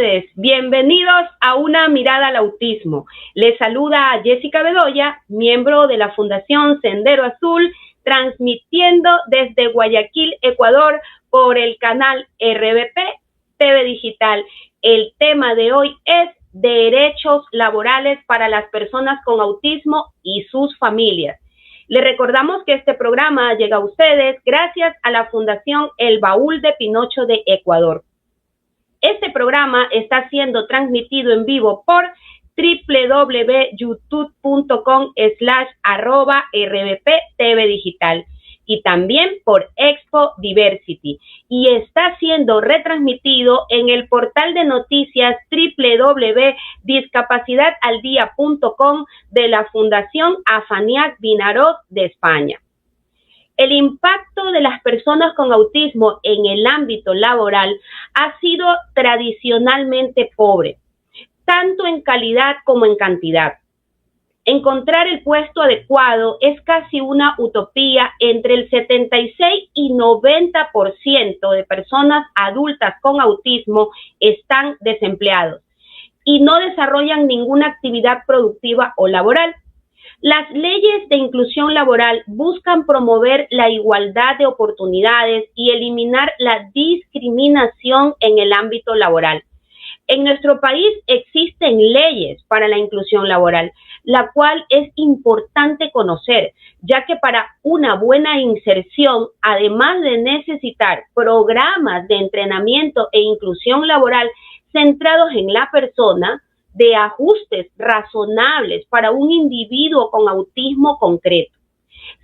tardes, bienvenidos a Una Mirada al Autismo. Les saluda a Jessica Bedoya, miembro de la Fundación Sendero Azul, transmitiendo desde Guayaquil, Ecuador, por el canal RBP TV Digital. El tema de hoy es derechos laborales para las personas con autismo y sus familias. Les recordamos que este programa llega a ustedes gracias a la Fundación El Baúl de Pinocho de Ecuador. Este programa está siendo transmitido en vivo por www.youtube.com/RBP TV y también por Expo Diversity, y está siendo retransmitido en el portal de noticias www.discapacidadaldia.com de la Fundación Afaniak Vinaroz de España. El impacto de las personas con autismo en el ámbito laboral ha sido tradicionalmente pobre, tanto en calidad como en cantidad. Encontrar el puesto adecuado es casi una utopía. Entre el 76 y 90% de personas adultas con autismo están desempleados y no desarrollan ninguna actividad productiva o laboral. Las leyes de inclusión laboral buscan promover la igualdad de oportunidades y eliminar la discriminación en el ámbito laboral. En nuestro país existen leyes para la inclusión laboral, la cual es importante conocer, ya que para una buena inserción, además de necesitar programas de entrenamiento e inclusión laboral centrados en la persona, de ajustes razonables para un individuo con autismo concreto.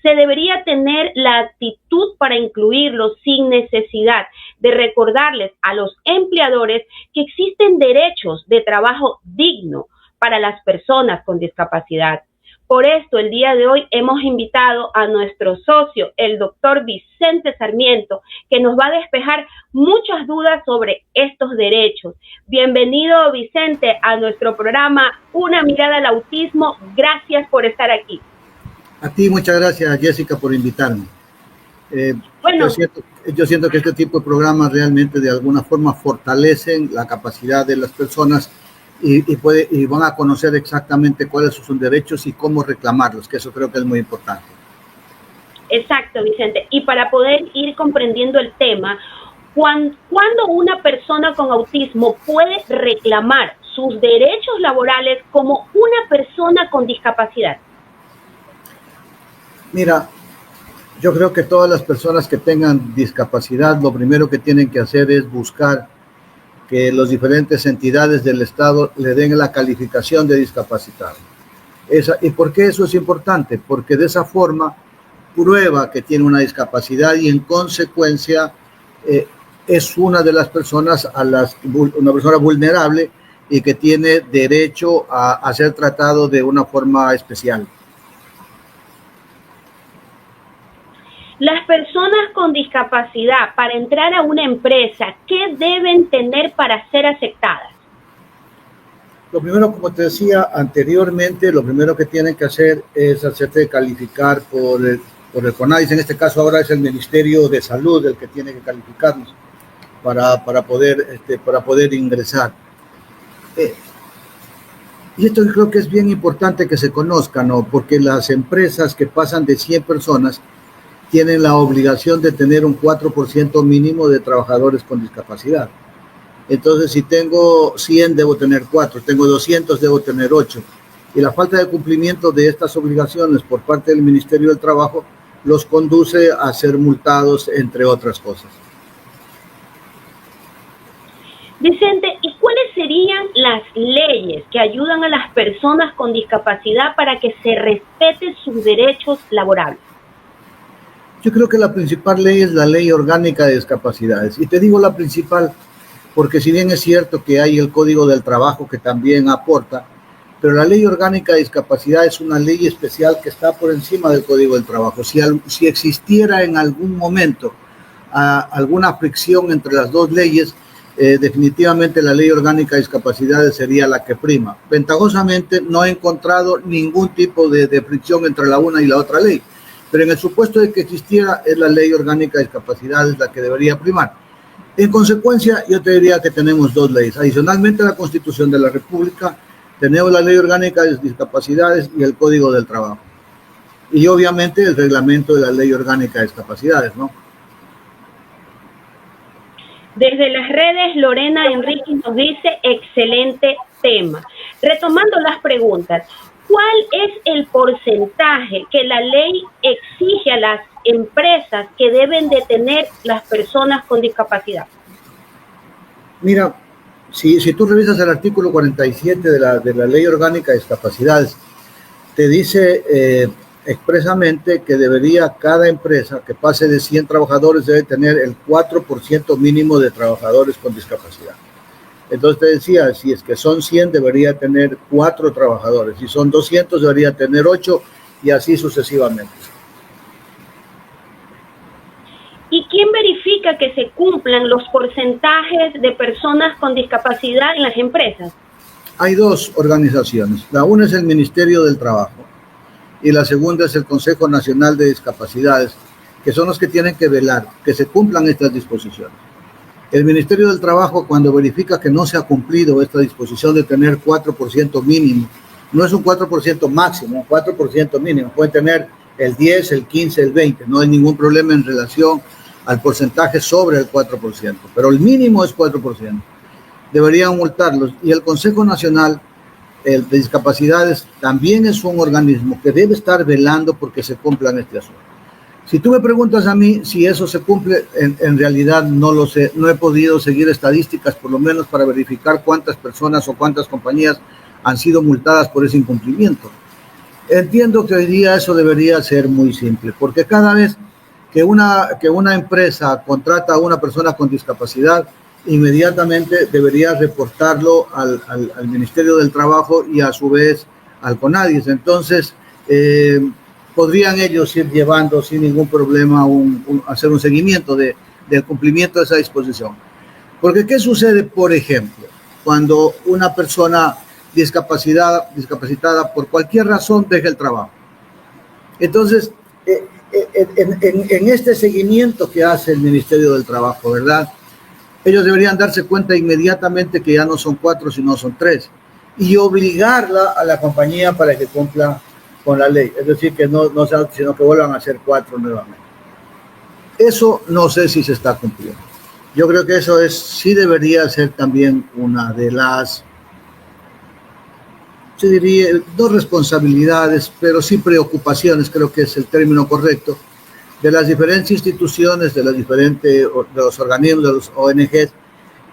Se debería tener la actitud para incluirlos sin necesidad de recordarles a los empleadores que existen derechos de trabajo digno para las personas con discapacidad. Por esto, el día de hoy hemos invitado a nuestro socio, el doctor Vicente Sarmiento, que nos va a despejar muchas dudas sobre estos derechos. Bienvenido, Vicente, a nuestro programa Una Mirada al Autismo. Gracias por estar aquí. A ti, muchas gracias, Jessica, por invitarme. Yo siento que este tipo de programas realmente de alguna forma fortalecen la capacidad de las personas y van a conocer exactamente cuáles son sus derechos y cómo reclamarlos, que eso creo que es muy importante. Exacto, Vicente. Y para poder ir comprendiendo el tema, ¿cuándo una persona con autismo puede reclamar sus derechos laborales como una persona con discapacidad? Mira, yo creo que todas las personas que tengan discapacidad, lo primero que tienen que hacer es buscar que las diferentes entidades del Estado le den la calificación de discapacitado. ¿Y por qué eso es importante? Porque de esa forma prueba que tiene una discapacidad y en consecuencia es una de las personas, una persona vulnerable y que tiene derecho a ser tratado de una forma especial. Las personas con discapacidad, para entrar a una empresa, ¿qué deben tener para ser aceptadas? Lo primero, como te decía anteriormente, lo primero que tienen que hacer es hacerse calificar por el CONADIS. En este caso ahora es el Ministerio de Salud el que tiene que calificarnos para poder ingresar. Y esto creo que es bien importante que se conozca, ¿no? Porque las empresas que pasan de 100 personas tienen la obligación de tener un 4% mínimo de trabajadores con discapacidad. Entonces, si tengo 100, debo tener 4, tengo 200, debo tener 8. Y la falta de cumplimiento de estas obligaciones por parte del Ministerio del Trabajo los conduce a ser multados, entre otras cosas. Vicente, ¿y cuáles serían las leyes que ayudan a las personas con discapacidad para que se respeten sus derechos laborales? Yo creo que la principal ley es la Ley Orgánica de Discapacidades. Y te digo la principal porque si bien es cierto que hay el Código del Trabajo que también aporta, pero la Ley Orgánica de Discapacidad es una ley especial que está por encima del Código del Trabajo. Si existiera en algún momento alguna fricción entre las dos leyes, definitivamente la Ley Orgánica de Discapacidades sería la que prima. Ventajosamente no he encontrado ningún tipo de fricción entre la una y la otra ley. Pero en el supuesto de que existiera, es la Ley Orgánica de Discapacidades la que debería primar. En consecuencia, yo te diría que tenemos dos leyes. Adicionalmente a la Constitución de la República, tenemos la Ley Orgánica de Discapacidades y el Código del Trabajo. Y obviamente el reglamento de la Ley Orgánica de Discapacidades, ¿no? Desde las redes, Lorena Enrique nos dice, excelente tema. Retomando las preguntas, ¿cuál es el porcentaje que la ley exige a las empresas que deben de tener las personas con discapacidad? Mira, si tú revisas el artículo 47 de la Ley Orgánica de Discapacidades, te dice expresamente que debería cada empresa que pase de 100 trabajadores debe tener el 4% mínimo de trabajadores con discapacidad. Entonces te decía, si es que son 100 debería tener 4 trabajadores, si son 200 debería tener 8 y así sucesivamente. ¿Y quién verifica que se cumplan los porcentajes de personas con discapacidad en las empresas? Hay dos organizaciones. La una es el Ministerio del Trabajo y la segunda es el Consejo Nacional de Discapacidades, que son los que tienen que velar que se cumplan estas disposiciones. El Ministerio del Trabajo, cuando verifica que no se ha cumplido esta disposición de tener 4% mínimo, no es un 4% máximo, un 4% mínimo, pueden tener el 10, el 15, el 20, no hay ningún problema en relación al porcentaje sobre el 4%, pero el mínimo es 4%. Deberían multarlos. Y el Consejo Nacional de Discapacidades también es un organismo que debe estar velando porque se cumplan este asunto. Si tú me preguntas a mí si eso se cumple, en realidad no lo sé. No he podido seguir estadísticas, por lo menos para verificar cuántas personas o cuántas compañías han sido multadas por ese incumplimiento. Entiendo que hoy día eso debería ser muy simple, porque cada vez que una empresa contrata a una persona con discapacidad, inmediatamente debería reportarlo al Ministerio del Trabajo y a su vez al CONADIS. Entonces, podrían ellos ir llevando sin ningún problema hacer un seguimiento del cumplimiento de esa disposición. Porque, ¿qué sucede, por ejemplo, cuando una persona discapacitada por cualquier razón deja el trabajo? Entonces, en este seguimiento que hace el Ministerio del Trabajo, ¿verdad?, ellos deberían darse cuenta inmediatamente que ya no son 4, sino son 3, y obligarla a la compañía para que cumpla con la ley. Es decir, que no sea, sino que vuelvan a ser 4 nuevamente. Eso no sé si se está cumpliendo. Yo creo que eso sí debería ser también una de las, yo diría, no responsabilidades, pero sí preocupaciones, creo que es el término correcto, de las diferentes instituciones, de los organismos, de los ONGs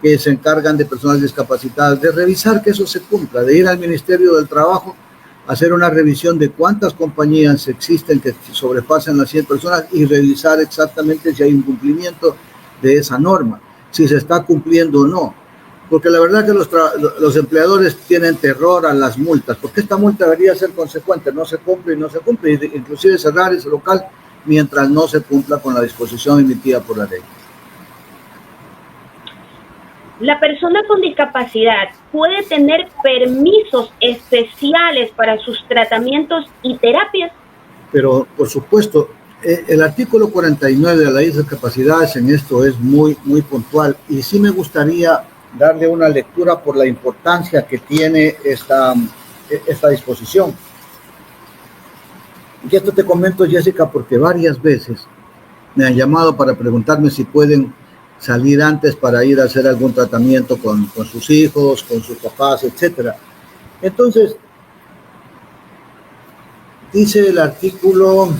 que se encargan de personas discapacitadas, de revisar que eso se cumpla, de ir al Ministerio del Trabajo, hacer una revisión de cuántas compañías existen que sobrepasan las 100 personas y revisar exactamente si hay incumplimiento de esa norma, si se está cumpliendo o no. Porque la verdad que los empleadores tienen terror a las multas, porque esta multa debería ser consecuente, no se cumple y no se cumple, inclusive cerrar ese local mientras no se cumpla con la disposición emitida por la ley. ¿La persona con discapacidad puede tener permisos especiales para sus tratamientos y terapias? Pero, por supuesto, el artículo 49 de la Ley de Discapacidades en esto es muy, muy puntual, y sí me gustaría darle una lectura por la importancia que tiene esta disposición. Y esto te comento, Jessica, porque varias veces me han llamado para preguntarme si pueden salir antes para ir a hacer algún tratamiento con sus hijos, con sus papás, etc. Entonces, dice el artículo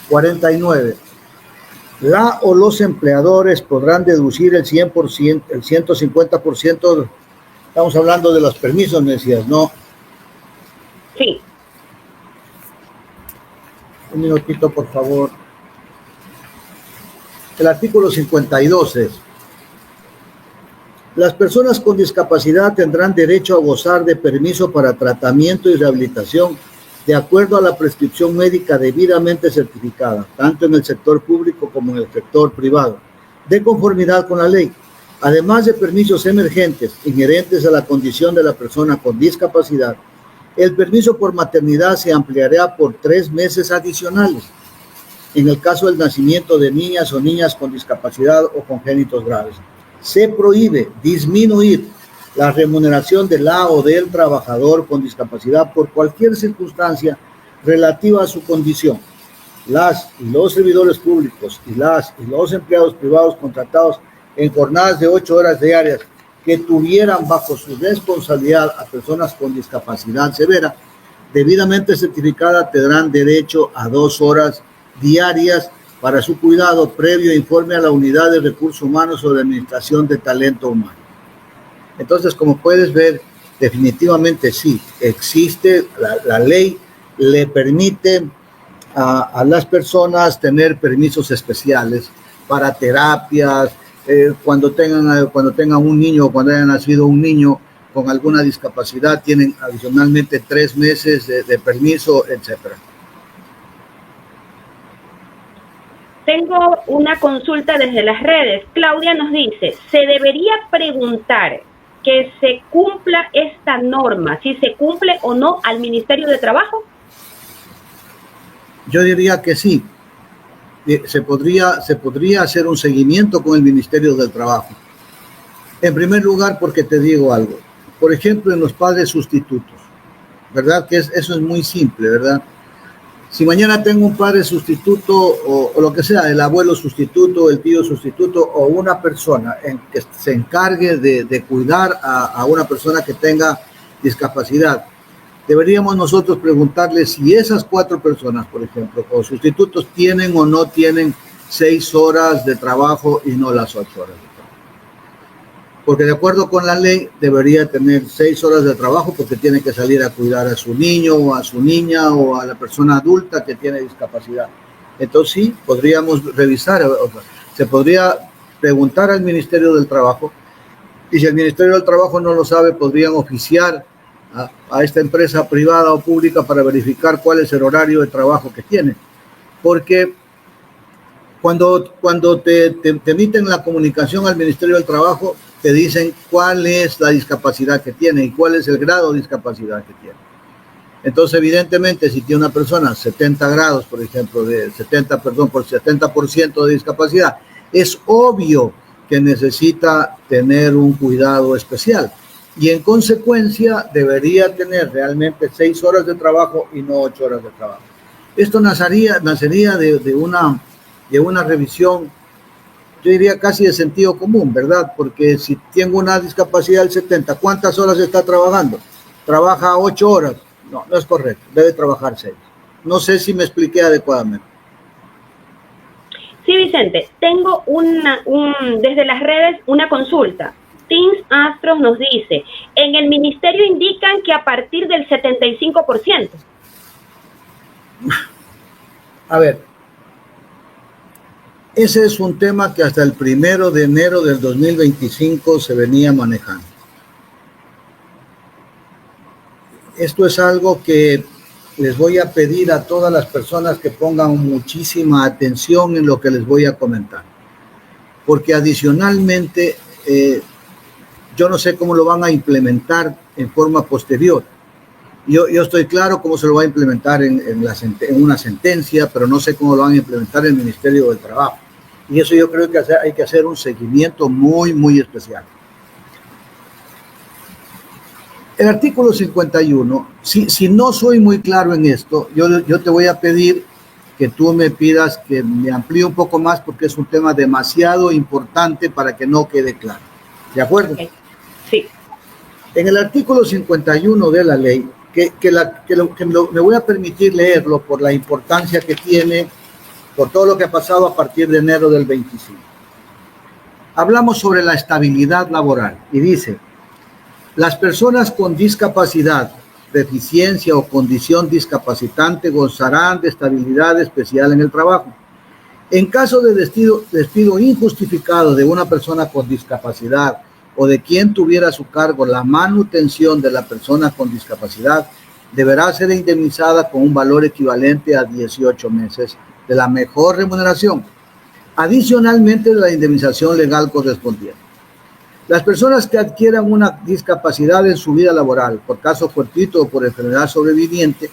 49, la o los empleadores podrán deducir el 100%, el 150%, estamos hablando de los permisos, me decías, ¿no? Sí. Un minutito, por favor. El artículo 52 es: las personas con discapacidad tendrán derecho a gozar de permiso para tratamiento y rehabilitación de acuerdo a la prescripción médica debidamente certificada, tanto en el sector público como en el sector privado, de conformidad con la ley, además de permisos emergentes inherentes a la condición de la persona con discapacidad. El permiso por maternidad se ampliará por 3 meses adicionales en el caso del nacimiento de niñas o niñas con discapacidad o congénitos graves. se prohíbe disminuir la remuneración de la o del trabajador con discapacidad por cualquier circunstancia relativa a su condición. Las y los servidores públicos y las y los empleados privados contratados en jornadas de 8 horas diarias que tuvieran bajo su responsabilidad a personas con discapacidad severa, debidamente certificada, tendrán derecho a 2 horas diarias para su cuidado previo informe a la Unidad de Recursos Humanos sobre Administración de Talento Humano. Entonces, como puedes ver, definitivamente sí, existe, la ley le permite a las personas tener permisos especiales para terapias, cuando tengan un niño o cuando haya nacido un niño con alguna discapacidad, tienen adicionalmente 3 meses de permiso, etcétera. Tengo una consulta desde las redes. Claudia nos dice, ¿se debería preguntar que se cumpla esta norma, si se cumple o no al Ministerio de Trabajo? Yo diría que sí. Se podría hacer un seguimiento con el Ministerio del Trabajo. En primer lugar, porque te digo algo. Por ejemplo, en los padres sustitutos, ¿verdad? Que eso es muy simple, ¿verdad? Si mañana tengo un padre sustituto o lo que sea, el abuelo sustituto, el tío sustituto o una persona que se encargue de cuidar a una persona que tenga discapacidad, deberíamos nosotros preguntarle si esas 4 personas, por ejemplo, o sustitutos, tienen o no tienen 6 horas de trabajo y no las 8 horas de trabajo. Porque de acuerdo con la ley debería tener 6 horas de trabajo porque tiene que salir a cuidar a su niño o a su niña o a la persona adulta que tiene discapacidad. Entonces sí, podríamos revisar, se podría preguntar al Ministerio del Trabajo y si el Ministerio del Trabajo no lo sabe, podrían oficiar a esta empresa privada o pública para verificar cuál es el horario de trabajo que tiene. Porque cuando te emiten la comunicación al Ministerio del Trabajo, te dicen cuál es la discapacidad que tiene y cuál es el grado de discapacidad que tiene. Entonces, evidentemente, si tiene una persona 70 grados, por ejemplo, por 70% de discapacidad, es obvio que necesita tener un cuidado especial. Y en consecuencia, debería tener realmente 6 horas de trabajo y no 8 horas de trabajo. Esto nacería de una revisión, yo diría casi de sentido común, ¿verdad? Porque si tengo una discapacidad del 70, ¿cuántas horas está trabajando? ¿Trabaja 8 horas? No es correcto, debe trabajar 6. No sé si me expliqué adecuadamente. Sí, Vicente, tengo desde las redes una consulta. Teams Astros nos dice, en el ministerio indican que a partir del 75%. A ver, ese es un tema que hasta el 1 de enero del 2025 se venía manejando. Esto es algo que les voy a pedir a todas las personas que pongan muchísima atención en lo que les voy a comentar. Porque adicionalmente, yo no sé cómo lo van a implementar en forma posterior. Yo estoy claro cómo se lo va a implementar en una sentencia, pero no sé cómo lo van a implementar en el Ministerio del Trabajo. Y eso yo creo que hay que hacer un seguimiento muy, muy especial. El artículo 51, si no soy muy claro en esto, yo te voy a pedir que tú me pidas que me amplíe un poco más porque es un tema demasiado importante para que no quede claro. ¿De acuerdo? Okay. Sí. En el artículo 51 de la ley, me voy a permitir leerlo por la importancia que tiene, por todo lo que ha pasado a partir de enero del 25. Hablamos sobre la estabilidad laboral y dice, las personas con discapacidad, deficiencia o condición discapacitante gozarán de estabilidad especial en el trabajo. En caso de despido injustificado de una persona con discapacidad o de quien tuviera a su cargo la manutención de la persona con discapacidad, deberá ser indemnizada con un valor equivalente a 18 meses de la mejor remuneración, adicionalmente de la indemnización legal correspondiente. Las personas que adquieran una discapacidad en su vida laboral, por caso fortuito o por enfermedad sobreviviente,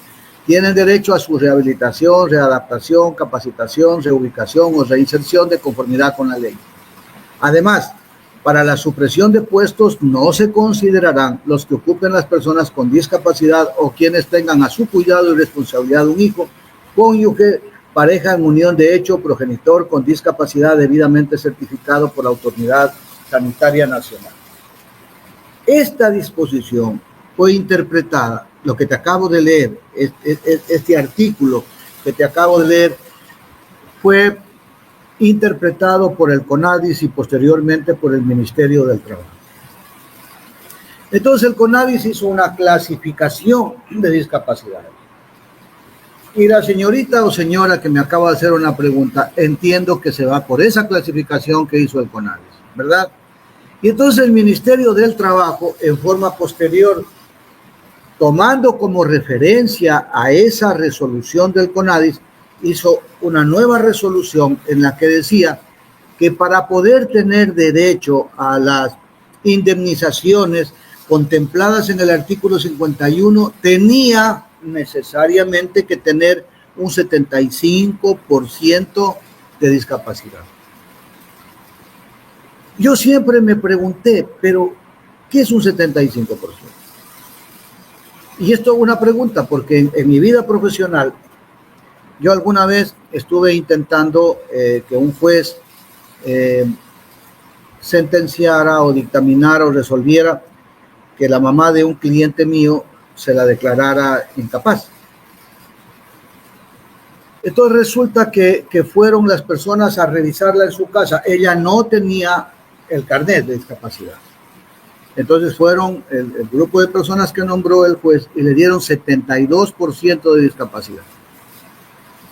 tienen derecho a su rehabilitación, readaptación, capacitación, reubicación o reinserción de conformidad con la ley. Además, Para la supresión de puestos no se considerarán los que ocupen las personas con discapacidad o quienes tengan a su cuidado y responsabilidad un hijo, cónyuge, pareja en unión de hecho, progenitor con discapacidad debidamente certificado por la Autoridad Sanitaria Nacional. Esta disposición fue interpretada, lo que te acabo de leer, este artículo que te acabo de leer, fue interpretado por el CONADIS y posteriormente por el Ministerio del Trabajo. Entonces el CONADIS hizo una clasificación de discapacidades. Y la señorita o señora que me acaba de hacer una pregunta, entiendo que se va por esa clasificación que hizo el CONADIS, ¿verdad? Y entonces el Ministerio del Trabajo, en forma posterior, tomando como referencia a esa resolución del CONADIS, hizo una nueva resolución en la que decía que para poder tener derecho a las indemnizaciones contempladas en el artículo 51, tenía necesariamente que tener un 75% de discapacidad. Yo siempre me pregunté, pero ¿qué es un 75%? Y esto es una pregunta, porque en mi vida profesional, yo alguna vez estuve intentando que un juez sentenciara o dictaminara o resolviera que la mamá de un cliente mío se la declarara incapaz. Entonces resulta que fueron las personas a revisarla en su casa. Ella no tenía el carnet de discapacidad. Entonces fueron el grupo de personas que nombró el juez y le dieron 72% de discapacidad.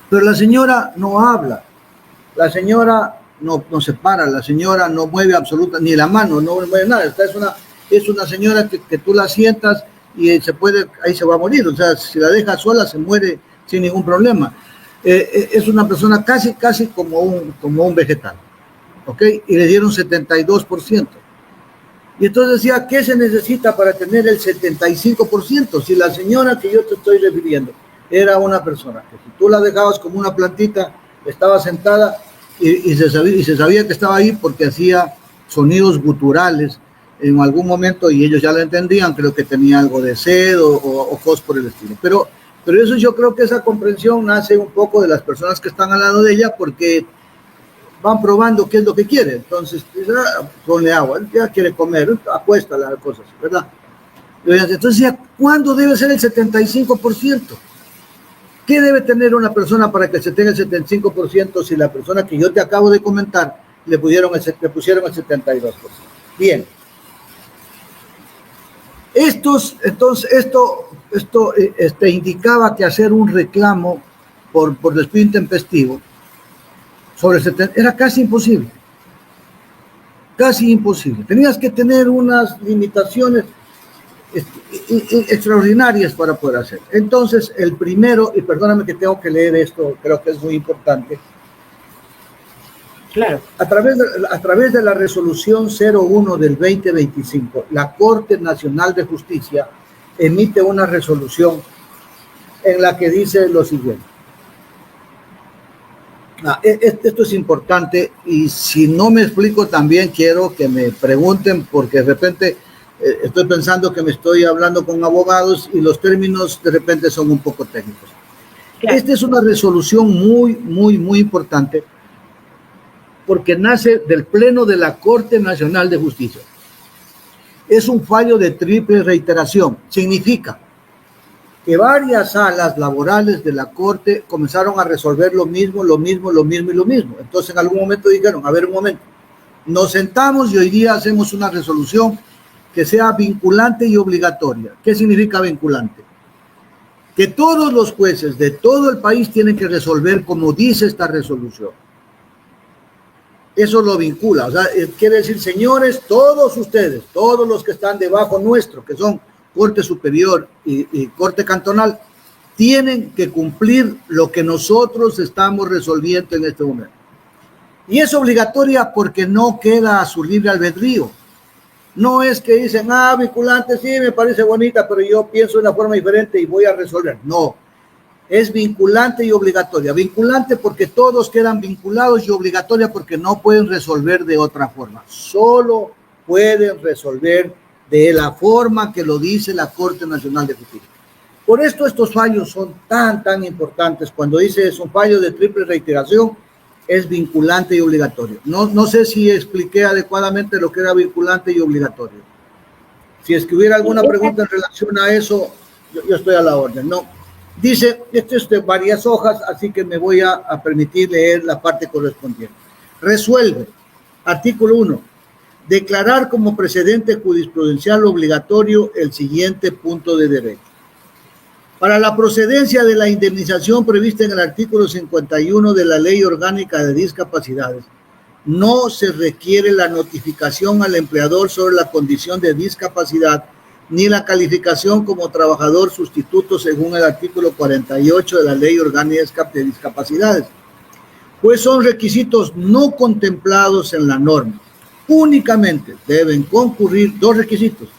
Pero la señora no habla, la señora no se para, la señora no mueve absolutamente, ni la mano, no mueve nada. Esta es una señora que tú la sientas y ahí se va a morir. O sea, si la dejas sola se muere sin ningún problema. Es una persona casi como un vegetal, ¿ok? Y le dieron 72%. Y entonces decía, ¿qué se necesita para tener el 75%? Si la señora que yo te estoy refiriendo era una persona que si tú la dejabas como una plantita, estaba sentada y se sabía que estaba ahí porque hacía sonidos guturales en algún momento y ellos ya lo entendían, creo que tenía algo de sed o cosas por el estilo. Pero eso yo creo que esa comprensión nace un poco de las personas que están al lado de ella porque van probando qué es lo que quiere. Entonces, ponle agua, ya quiere comer, apuesta las cosas, ¿verdad? Entonces, ¿cuándo debe ser el 75%? ¿Qué debe tener una persona para que se tenga el 75% si la persona que yo te acabo de comentar le pusieron el 72%? Bien. Esto indicaba que hacer un reclamo por despido intempestivo sobre el 70% era casi imposible. Casi imposible. Tenías que tener unas limitaciones extraordinarias para poder hacer. Entonces, el primero, y perdóname que tengo que leer esto, creo que es muy importante. Claro. A través de la resolución 01 del 2025, la Corte Nacional de Justicia emite una resolución en la que dice lo siguiente. Esto es importante y si no me explico también quiero que me pregunten porque de repente estoy pensando que me estoy hablando con abogados y los términos de repente son un poco técnicos. Claro. Esta es una resolución muy importante porque nace del Pleno de la Corte Nacional de Justicia. Es un fallo de triple reiteración. Significa que varias salas laborales de la Corte comenzaron a resolver lo mismo. Entonces en algún momento dijeron, a ver un momento, nos sentamos y hoy día hacemos una resolución que sea vinculante y obligatoria. ¿Qué significa vinculante? Que todos los jueces de todo el país tienen que resolver como dice esta resolución. Eso lo vincula, o sea, quiere decir, señores, todos ustedes, todos los que están debajo nuestro, que son Corte Superior y Corte Cantonal, tienen que cumplir lo que nosotros estamos resolviendo en este momento. Y es obligatoria porque no queda a su libre albedrío. No es que dicen, vinculante, sí, me parece bonita, pero yo pienso de una forma diferente y voy a resolver. No, es vinculante y obligatoria. Vinculante porque todos quedan vinculados y obligatoria porque no pueden resolver de otra forma. Solo pueden resolver de la forma que lo dice la Corte Nacional de Justicia. Por esto estos fallos son tan importantes. Cuando dice es un fallo de triple reiteración, es vinculante y obligatorio. No sé si expliqué adecuadamente lo que era vinculante y obligatorio. Si es que hubiera alguna pregunta en relación a eso, yo estoy a la orden. No, dice, esto es de varias hojas, así que me voy a permitir leer la parte correspondiente. Resuelve, artículo 1, declarar como precedente jurisprudencial obligatorio el siguiente punto de derecho. Para la procedencia de la indemnización prevista en el artículo 51 de la Ley Orgánica de Discapacidades, no se requiere la notificación al empleador sobre la condición de discapacidad ni la calificación como trabajador sustituto según el artículo 48 de la Ley Orgánica de Discapacidades, pues son requisitos no contemplados en la norma. Únicamente deben concurrir dos requisitos: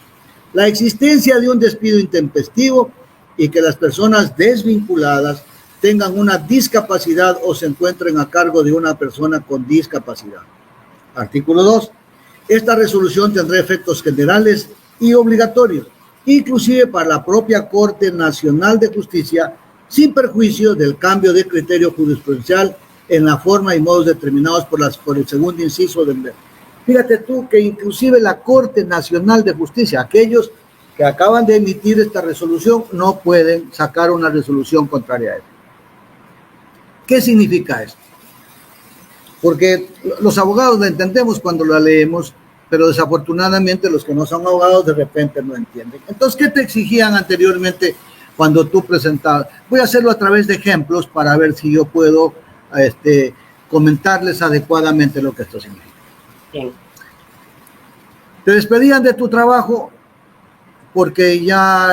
la existencia de un despido intempestivo y que las personas desvinculadas tengan una discapacidad o se encuentren a cargo de una persona con discapacidad. Artículo 2. Esta resolución tendrá efectos generales y obligatorios, inclusive para la propia Corte Nacional de Justicia, sin perjuicio del cambio de criterio jurisprudencial en la forma y modos determinados por el segundo inciso del... Fíjate tú que inclusive la Corte Nacional de Justicia, aquellos que acaban de emitir esta resolución, no pueden sacar una resolución contraria a él. ¿Qué significa esto? Porque los abogados la entendemos cuando la leemos, pero desafortunadamente los que no son abogados de repente no entienden. Entonces, ¿qué te exigían anteriormente cuando tú presentabas? Voy a hacerlo a través de ejemplos para ver si yo puedo comentarles adecuadamente lo que esto significa. Bien. Te despedían de tu trabajo porque ya,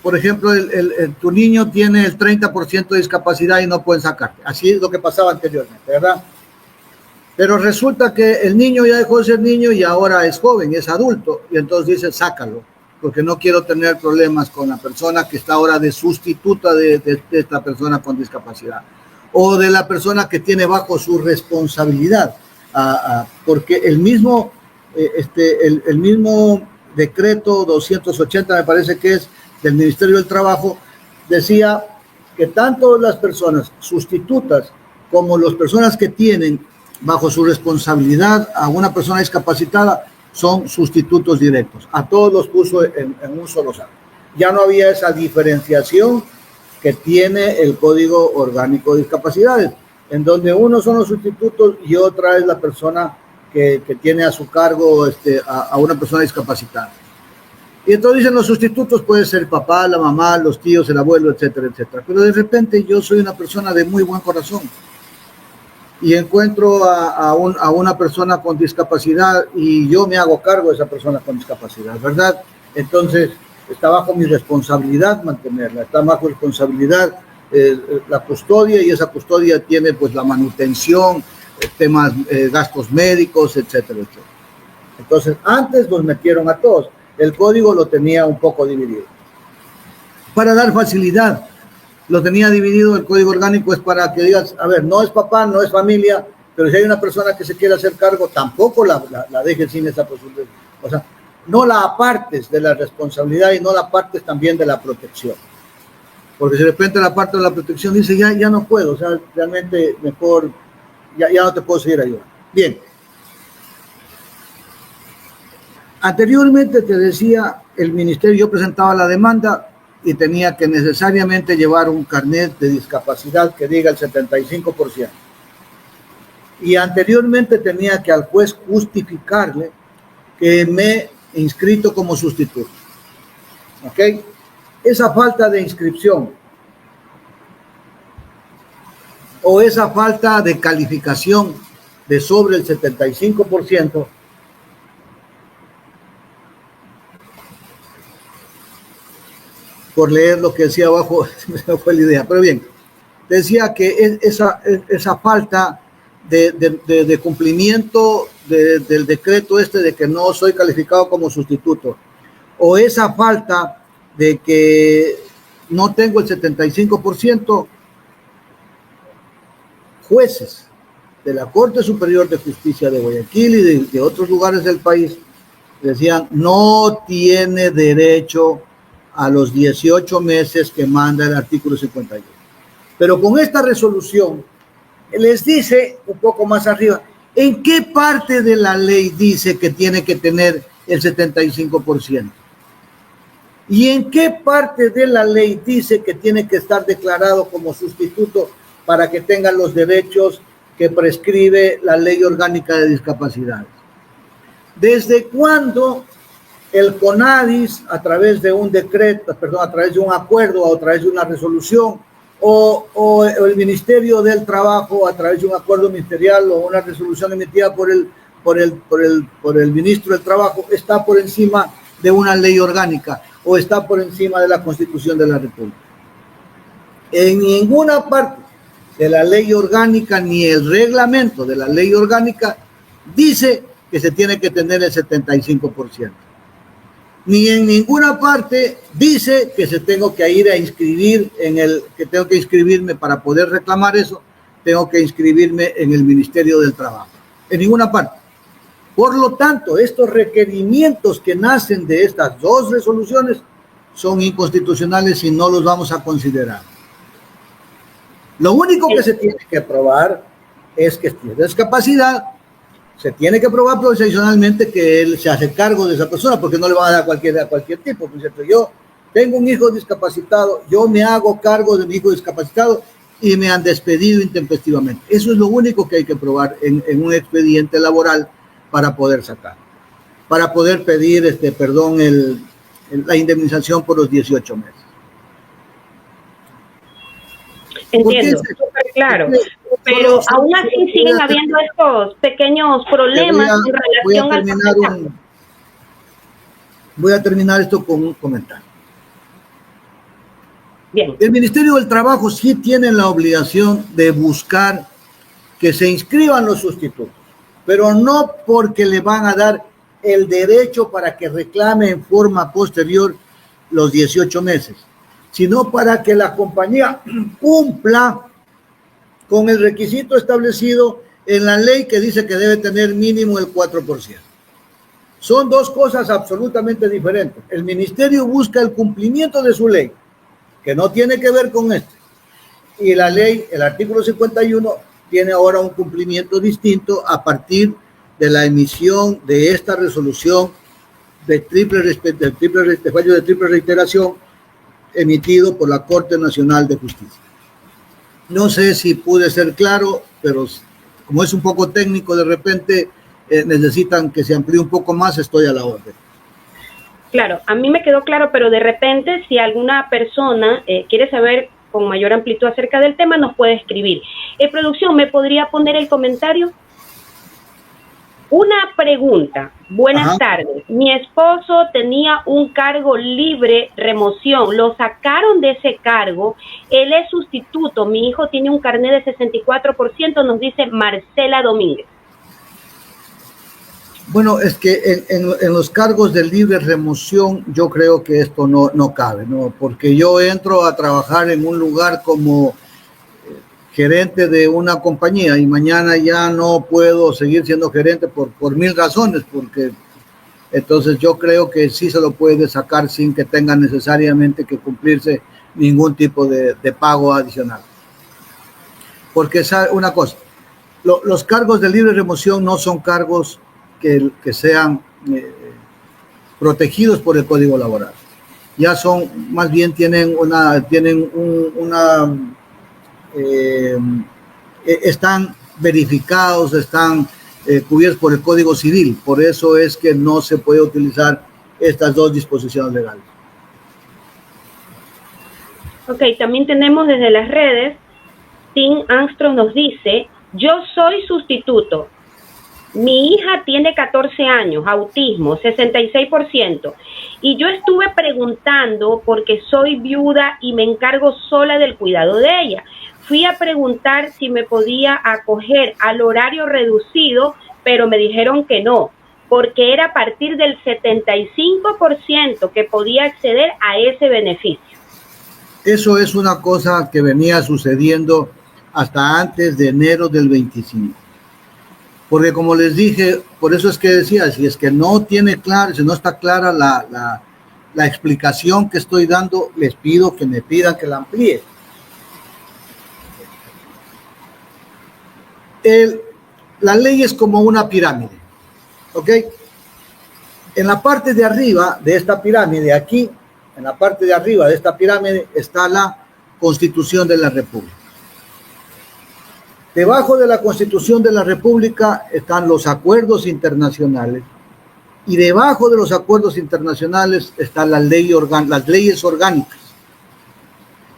por ejemplo, tu niño tiene el 30% de discapacidad y no pueden sacarte. Así es lo que pasaba anteriormente, ¿verdad? Pero resulta que el niño ya dejó de ser niño y ahora es joven, es adulto, y entonces dice, sácalo, porque no quiero tener problemas con la persona que está ahora de sustituta de esta persona con discapacidad, o de la persona que tiene bajo su responsabilidad, porque el mismo decreto 280, me parece que es, del Ministerio del Trabajo, decía que tanto las personas sustitutas como las personas que tienen bajo su responsabilidad a una persona discapacitada son sustitutos directos. A todos los puso en un solo saco. Ya no había esa diferenciación que tiene el Código Orgánico de Discapacidades, en donde uno son los sustitutos y otra es la persona que tiene a su cargo a una persona discapacitada. Y entonces dicen los sustitutos, puede ser el papá, la mamá, los tíos, el abuelo, etcétera, etcétera. Pero de repente yo soy una persona de muy buen corazón y encuentro a una persona con discapacidad y yo me hago cargo de esa persona con discapacidad, ¿verdad? Entonces está bajo mi responsabilidad mantenerla, está bajo responsabilidad la custodia, y esa custodia tiene pues la manutención, temas, gastos médicos, etcétera, etcétera. Entonces antes los metieron a todos. El código lo tenía un poco dividido. Para dar facilidad, lo tenía dividido el Código Orgánico, es para que digas, a ver, no es papá, no es familia, pero si hay una persona que se quiere hacer cargo, tampoco la dejes sin esa posibilidad. O sea, no la apartes de la responsabilidad y no la apartes también de la protección. Porque si de repente la parte de la protección dice, ya no puedo, o sea, realmente mejor, ya no te puedo seguir ayudando. Bien. Anteriormente te decía, el ministerio, yo presentaba la demanda y tenía que necesariamente llevar un carnet de discapacidad que diga el 75%. Y anteriormente tenía que al juez justificarle que me he inscrito como sustituto. ¿Ok? Esa falta de inscripción o esa falta de calificación de sobre el 75%, por leer lo que decía abajo, me fue la idea, pero bien, decía que esa falta de cumplimiento del decreto de que no soy calificado como sustituto, o esa falta de que no tengo el 75%, jueces de la Corte Superior de Justicia de Guayaquil y de otros lugares del país, decían, no tiene derecho a los 18 meses que manda el artículo 51. Pero con esta resolución les dice un poco más arriba, ¿en qué parte de la ley dice que tiene que tener el 75%? ¿Y en qué parte de la ley dice que tiene que estar declarado como sustituto para que tengan los derechos que prescribe la Ley Orgánica de Discapacidades? ¿Desde cuándo el CONADIS, a través de un decreto, a través de un acuerdo o a través de una resolución, o el Ministerio del Trabajo, a través de un acuerdo ministerial o una resolución emitida por el ministro del Trabajo, está por encima de una ley orgánica o está por encima de la Constitución de la República? En ninguna parte de la ley orgánica ni el reglamento de la ley orgánica dice que se tiene que tener el 75%. Ni en ninguna parte dice que se tengo que ir a inscribir que tengo que inscribirme para poder reclamar eso, tengo que inscribirme en el Ministerio del Trabajo. En ninguna parte. Por lo tanto, estos requerimientos que nacen de estas dos resoluciones son inconstitucionales y no los vamos a considerar. Lo único que se tiene que probar es que tiene discapacidad. Se tiene que probar profesionalmente que él se hace cargo de esa persona, porque no le van a dar a cualquier tipo. Por cierto, yo tengo un hijo discapacitado, yo me hago cargo de mi hijo discapacitado y me han despedido intempestivamente. Eso es lo único que hay que probar en un expediente laboral para poder sacar, para poder pedir la indemnización por los 18 meses. Entiendo, súper claro. Pero aún así siguen habiendo estos pequeños problemas en relación al... Voy a terminar esto con un comentario. Bien. El Ministerio del Trabajo sí tiene la obligación de buscar que se inscriban los sustitutos, pero no porque le van a dar el derecho para que reclame en forma posterior los 18 meses, sino para que la compañía cumpla con el requisito establecido en la ley que dice que debe tener mínimo el 4%. Son dos cosas absolutamente diferentes. El ministerio busca el cumplimiento de su ley, que no tiene que ver con esto. Y la ley, el artículo 51, tiene ahora un cumplimiento distinto a partir de la emisión de esta resolución de fallo de triple reiteración emitido por la Corte Nacional de Justicia. No sé si pude ser claro, pero como es un poco técnico, de repente necesitan que se amplíe un poco más, estoy a la orden. Claro, a mí me quedó claro, pero de repente si alguna persona quiere saber con mayor amplitud acerca del tema, nos puede escribir. Producción, ¿me podría poner el comentario? Una pregunta. Buenas tardes. Mi esposo tenía un cargo libre remoción. Lo sacaron de ese cargo. Él es sustituto. Mi hijo tiene un carnet de 64%, nos dice Marcela Domínguez. Bueno, es que en los cargos de libre remoción yo creo que esto no cabe, ¿no? Porque yo entro a trabajar en un lugar como gerente de una compañía y mañana ya no puedo seguir siendo gerente por mil razones, porque entonces yo creo que sí se lo puede sacar sin que tenga necesariamente que cumplirse ningún tipo de pago adicional. Porque es una cosa, los cargos de libre remoción no son cargos que sean protegidos por el Código Laboral. Ya son, más bien están verificados, están cubiertos por el Código Civil. Por eso es que no se puede utilizar estas dos disposiciones legales. Ok, también tenemos desde las redes, Tim Armstrong nos dice, yo soy sustituto. Mi hija tiene 14 años, autismo, 66%. Y yo estuve preguntando porque soy viuda y me encargo sola del cuidado de ella. Fui a preguntar si me podía acoger al horario reducido, pero me dijeron que no, porque era a partir del 75% que podía acceder a ese beneficio. Eso es una cosa que venía sucediendo hasta antes de enero del 25. Porque como les dije, por eso es que decía, si es que no tiene claro, si no está clara la explicación que estoy dando, les pido que me pidan que la amplíe. La ley es como una pirámide, ¿ok? En la parte de arriba de esta pirámide, aquí, en la parte de arriba de esta pirámide, está la Constitución de la República. Debajo de la Constitución de la República están los acuerdos internacionales y debajo de los acuerdos internacionales están las leyes orgánicas.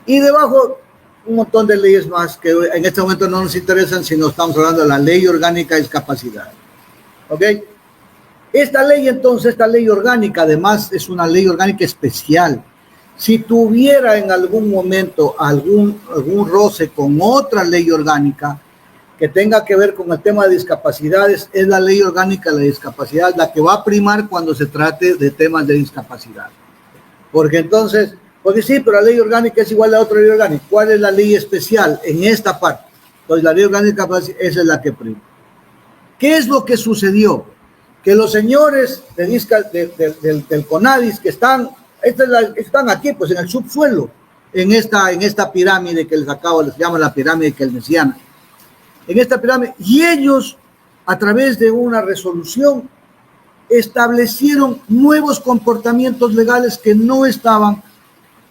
Y debajo un montón de leyes más que en este momento no nos interesan, sino estamos hablando de la Ley Orgánica de Discapacidad. ¿Ok? Esta ley, entonces, esta ley orgánica, además, es una ley orgánica especial. Si tuviera en algún momento algún roce con otra ley orgánica que tenga que ver con el tema de discapacidades, es la Ley Orgánica de la Discapacidad la que va a primar cuando se trate de temas de discapacidad. Porque entonces, porque sí, pero la ley orgánica es igual a otra ley orgánica. ¿Cuál es la ley especial en esta parte? Entonces, la ley orgánica, esa es la que prima. ¿Qué es lo que sucedió? Que los señores del CONADIS que están aquí, pues en el subsuelo, en esta pirámide que les acabo, les llama la pirámide keynesiana, en esta pirámide, y ellos, a través de una resolución, establecieron nuevos comportamientos legales que no estaban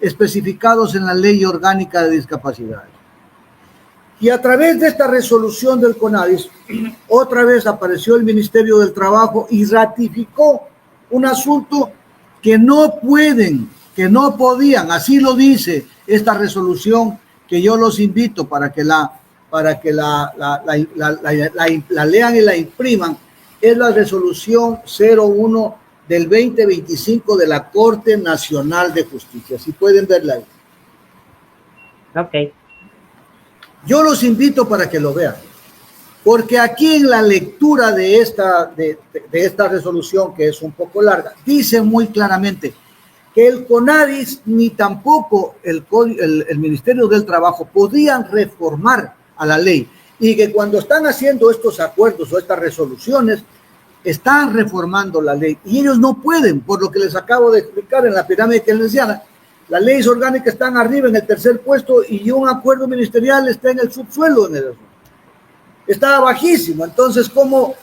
especificados en la Ley Orgánica de Discapacidades. Y a través de esta resolución del CONADIS, otra vez apareció el Ministerio del Trabajo y ratificó un asunto que no podían, así lo dice esta resolución, que yo los invito para que la lean y la impriman. Es la resolución 01 del 2025 de la Corte Nacional de Justicia. Si pueden verla ahí. Ok. Yo los invito para que lo vean, porque aquí en la lectura de esta resolución, que es un poco larga, dice muy claramente que el CONADIS ni tampoco el Ministerio del Trabajo podían reformar a la ley, y que cuando están haciendo estos acuerdos o estas resoluciones, están reformando la ley, y ellos no pueden, por lo que les acabo de explicar en la pirámide keynesiana. Las leyes orgánicas están arriba en el tercer puesto y un acuerdo ministerial está en el subsuelo. Está bajísimo. Entonces, ¿cómo?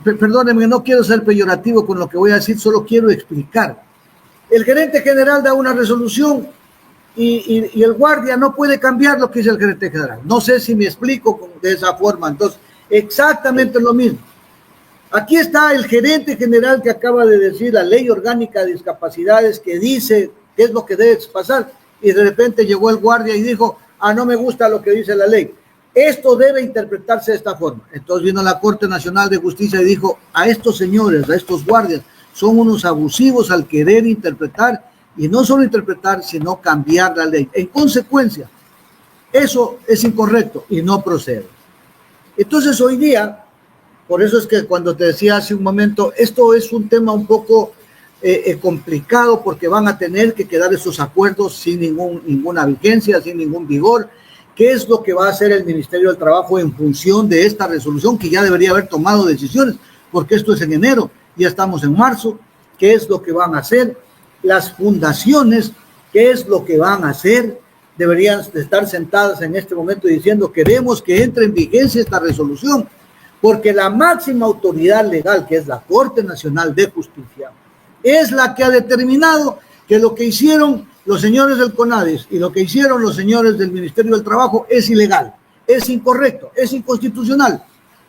Perdónenme, no quiero ser peyorativo con lo que voy a decir, solo quiero explicar. El gerente general da una resolución y el guardia no puede cambiar lo que dice el gerente general. No sé si me explico de esa forma. Entonces, exactamente lo mismo. Aquí está el gerente general que acaba de decir la Ley Orgánica de Discapacidades, que dice qué es lo que debe pasar, y de repente llegó el guardia y dijo, no me gusta lo que dice la ley. Esto debe interpretarse de esta forma. Entonces vino la Corte Nacional de Justicia y dijo, a estos señores, a estos guardias, son unos abusivos al querer interpretar, y no solo interpretar, sino cambiar la ley. En consecuencia, eso es incorrecto y no procede. Entonces hoy día, por eso es que cuando te decía hace un momento, esto es un tema un poco complicado, porque van a tener que quedar esos acuerdos sin ninguna vigencia, sin ningún vigor. ¿Qué es lo que va a hacer el Ministerio del Trabajo en función de esta resolución, que ya debería haber tomado decisiones, porque esto es en enero, ya estamos en marzo? ¿Qué es lo que van a hacer? Las fundaciones, ¿qué es lo que van a hacer? Deberían estar sentadas en este momento diciendo, queremos que entre en vigencia esta resolución, porque la máxima autoridad legal, que es la Corte Nacional de Justicia, es la que ha determinado que lo que hicieron los señores del CONADIS y lo que hicieron los señores del Ministerio del Trabajo es ilegal, es incorrecto, es inconstitucional.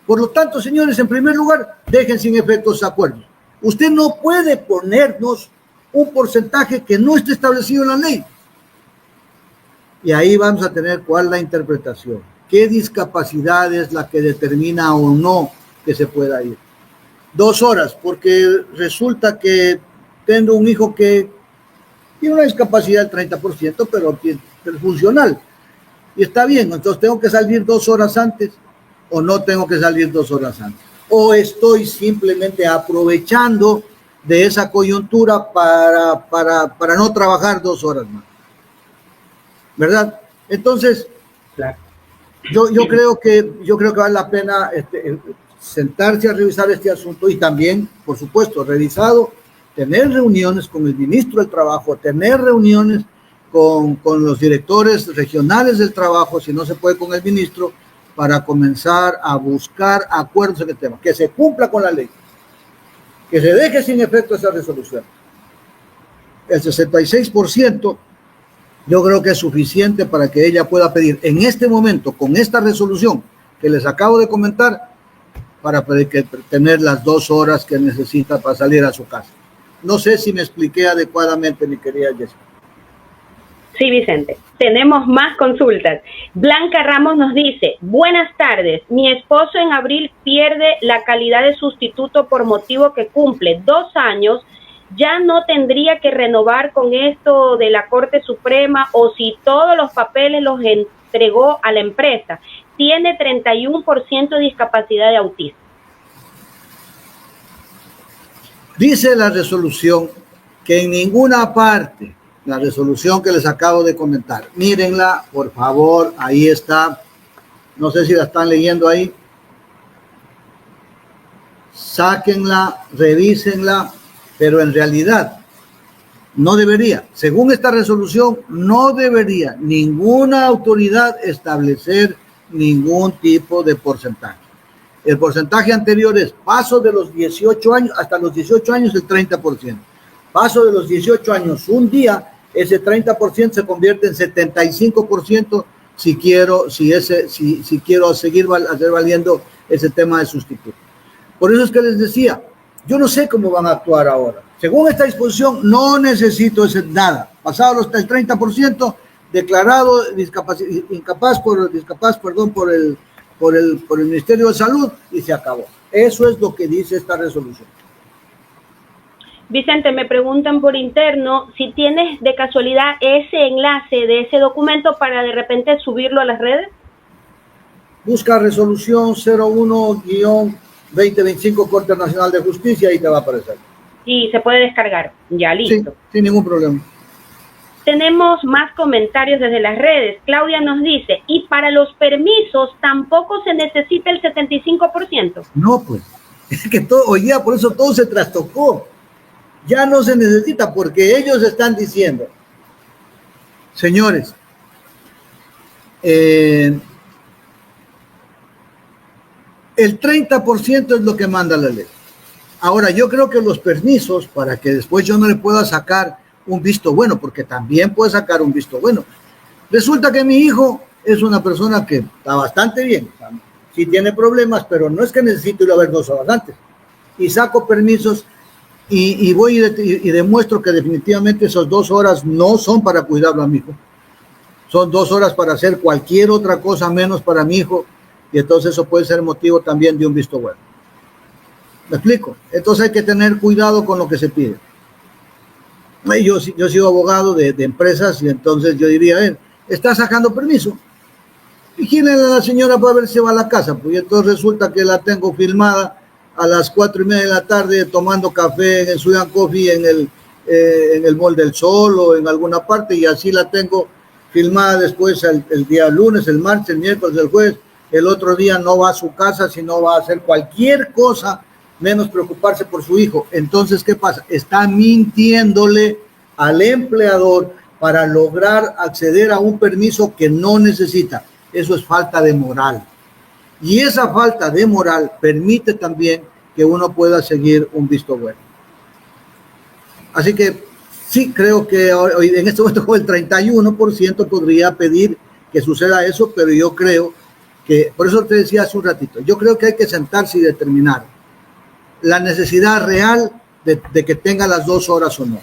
Por lo tanto, señores, en primer lugar, dejen sin efecto esos acuerdos. Usted no puede ponernos un porcentaje que no esté establecido en la ley. Y ahí vamos a tener cuál es la interpretación. ¿Qué discapacidad es la que determina o no que se pueda ir? 2 horas, porque resulta que tengo un hijo que tiene una discapacidad del 30%, pero es funcional. Y está bien, entonces tengo que salir 2 horas antes o no tengo que salir 2 horas antes. O estoy simplemente aprovechando de esa coyuntura para no trabajar 2 horas más. ¿Verdad? Entonces, claro. Yo creo que vale la pena sentarse a revisar este asunto y también, por supuesto, revisado, tener reuniones con el ministro del Trabajo, tener reuniones con los directores regionales del trabajo, si no se puede con el ministro, para comenzar a buscar acuerdos en el tema, que se cumpla con la ley, que se deje sin efecto esa resolución. El 66% yo creo que es suficiente para que ella pueda pedir en este momento, con esta resolución que les acabo de comentar, para tener las 2 horas que necesita para salir a su casa. No sé si me expliqué adecuadamente, mi querida Jessica. Sí, Vicente. Tenemos más consultas. Blanca Ramos nos dice, buenas tardes, mi esposo en abril pierde la calidad de sustituto por motivo que cumple 2 años, ya no tendría que renovar con esto de la Corte Suprema o si todos los papeles los entregó a la empresa. Tiene 31% de discapacidad de autismo. Dice la resolución que en ninguna parte, la resolución que les acabo de comentar, mírenla, por favor, ahí está, no sé si la están leyendo ahí, sáquenla, revísenla, pero en realidad no debería, según esta resolución, no debería ninguna autoridad establecer ningún tipo de porcentaje. El porcentaje anterior es paso de los 18 años, hasta los 18 años el 30%. Paso de los 18 años un día, ese 30% se convierte en 75% si quiero seguir hacer valiendo ese tema de sustituto. Por eso es que les decía, yo no sé cómo van a actuar ahora. Según esta disposición, no necesito nada. Pasado el 30%, declarado incapaz por el Ministerio de Salud y se acabó. Eso es lo que dice esta resolución. Vicente, me preguntan por interno si tienes de casualidad ese enlace de ese documento para de repente subirlo a las redes. Busca resolución 01-2025 Corte Nacional de Justicia y te va a aparecer. Y se puede descargar. Ya, listo. Sí, sin ningún problema. Tenemos más comentarios desde las redes. Claudia nos dice, y para los permisos tampoco se necesita el 75%. No, pues, es que hoy día por eso todo se trastocó. Ya no se necesita porque ellos están diciendo, señores, el 30% es lo que manda la ley. Ahora, yo creo que los permisos, para que después yo no le pueda sacar un visto bueno, porque también puede sacar un visto bueno. Resulta que mi hijo es una persona que está bastante bien, sí tiene problemas, pero no es que necesite ir a ver 2 horas antes. Y saco permisos y voy y demuestro que definitivamente esas 2 horas no son para cuidarlo a mi hijo. Son 2 horas para hacer cualquier otra cosa menos para mi hijo, y entonces eso puede ser motivo también de un visto bueno. ¿Me explico? Entonces hay que tener cuidado con lo que se pide. Yo he sido abogado de empresas y entonces yo diría, está sacando permiso. ¿Y quién es la señora para ver si va a la casa? Pues entonces resulta que la tengo filmada a las 4:30 de la tarde tomando café en el Sudan Coffee, en el Mall del Sol o en alguna parte, y así la tengo filmada después el día lunes, el martes, el miércoles, el jueves. El otro día no va a su casa, sino va a hacer cualquier cosa menos preocuparse por su hijo. Entonces, ¿qué pasa? Está mintiéndole al empleador para lograr acceder a un permiso que no necesita. Eso es falta de moral. Y esa falta de moral permite también que uno pueda seguir un visto bueno. Así que sí, creo que hoy en este momento el 31% podría pedir que suceda eso, pero yo creo que, por eso te decía hace un ratito, yo creo que hay que sentarse y determinar la necesidad real de que tenga las 2 horas o no.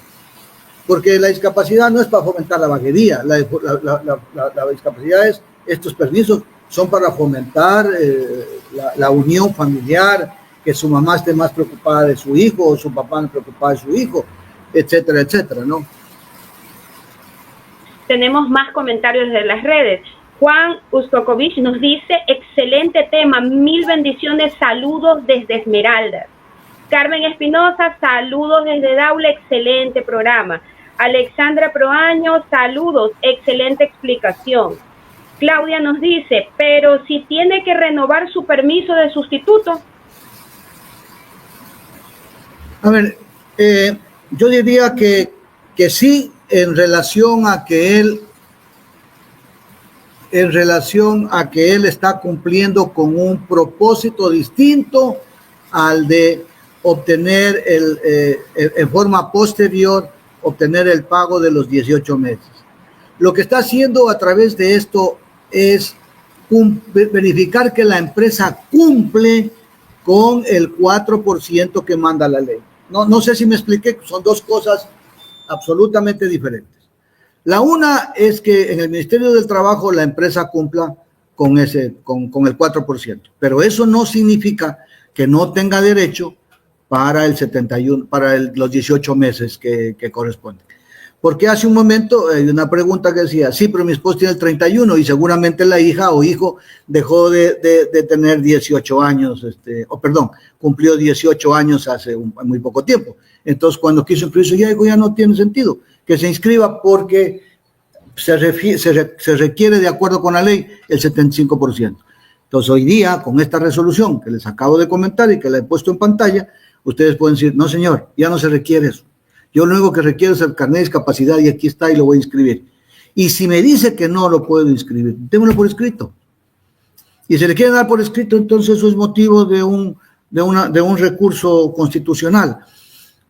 Porque la discapacidad no es para fomentar la vaguería, la discapacidad es, estos permisos son para fomentar la unión familiar, que su mamá esté más preocupada de su hijo o su papá más preocupado de su hijo, etcétera, etcétera, ¿no? Tenemos más comentarios de las redes. Juan Ustokovich nos dice, excelente tema, 1000 bendiciones, saludos desde Esmeraldas. Carmen Espinosa, saludos desde Daula, excelente programa. Alexandra Proaño, saludos, excelente explicación. Claudia nos dice, pero si tiene que renovar su permiso de sustituto. A ver, yo diría que sí, en relación a que él está cumpliendo con un propósito distinto al de obtener en forma posterior, obtener el pago de los 18 meses. Lo que está haciendo a través de esto es verificar que la empresa cumple con el 4% que manda la ley. No sé si me expliqué, son dos cosas absolutamente diferentes. La una es que en el Ministerio del Trabajo la empresa cumpla con el 4%, pero eso no significa que no tenga derecho para el 71, los 18 meses que corresponden. Porque hace un momento hay una pregunta que decía, sí, pero mi esposo tiene el 31 y seguramente la hija o hijo dejó de tener 18 años, cumplió 18 años hace muy poco tiempo. Entonces, cuando quiso inscribirse, ya no tiene sentido que se inscriba porque se requiere, de acuerdo con la ley, el 75%. Entonces, hoy día, con esta resolución que les acabo de comentar y que la he puesto en pantalla, ustedes pueden decir, no señor, ya no se requiere eso. Yo lo único que requiero es el carnet de discapacidad y aquí está y lo voy a inscribir. Y si me dice que no lo puedo inscribir, démoslo por escrito. Y si le quieren dar por escrito, entonces eso es motivo de un recurso constitucional.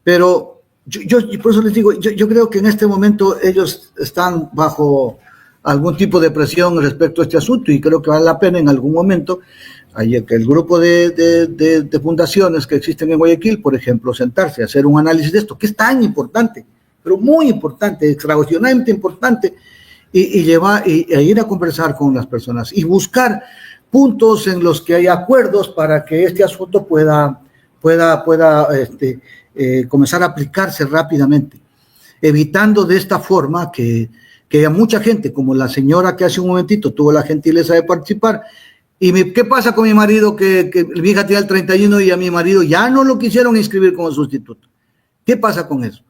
Pero yo por eso les digo, yo creo que en este momento ellos están bajo algún tipo de presión respecto a este asunto y creo que vale la pena en algún momento que el grupo de fundaciones que existen en Guayaquil, por ejemplo, sentarse a hacer un análisis de esto, que es tan importante, pero muy importante, extraordinariamente importante, y ir a conversar con las personas y buscar puntos en los que haya acuerdos para que este asunto pueda comenzar a aplicarse rápidamente, evitando de esta forma que haya mucha gente, como la señora que hace un momentito tuvo la gentileza de participar. ¿Y qué pasa con mi marido que mi hija tiene el 31 y a mi marido ya no lo quisieron inscribir como sustituto? ¿Qué pasa con eso?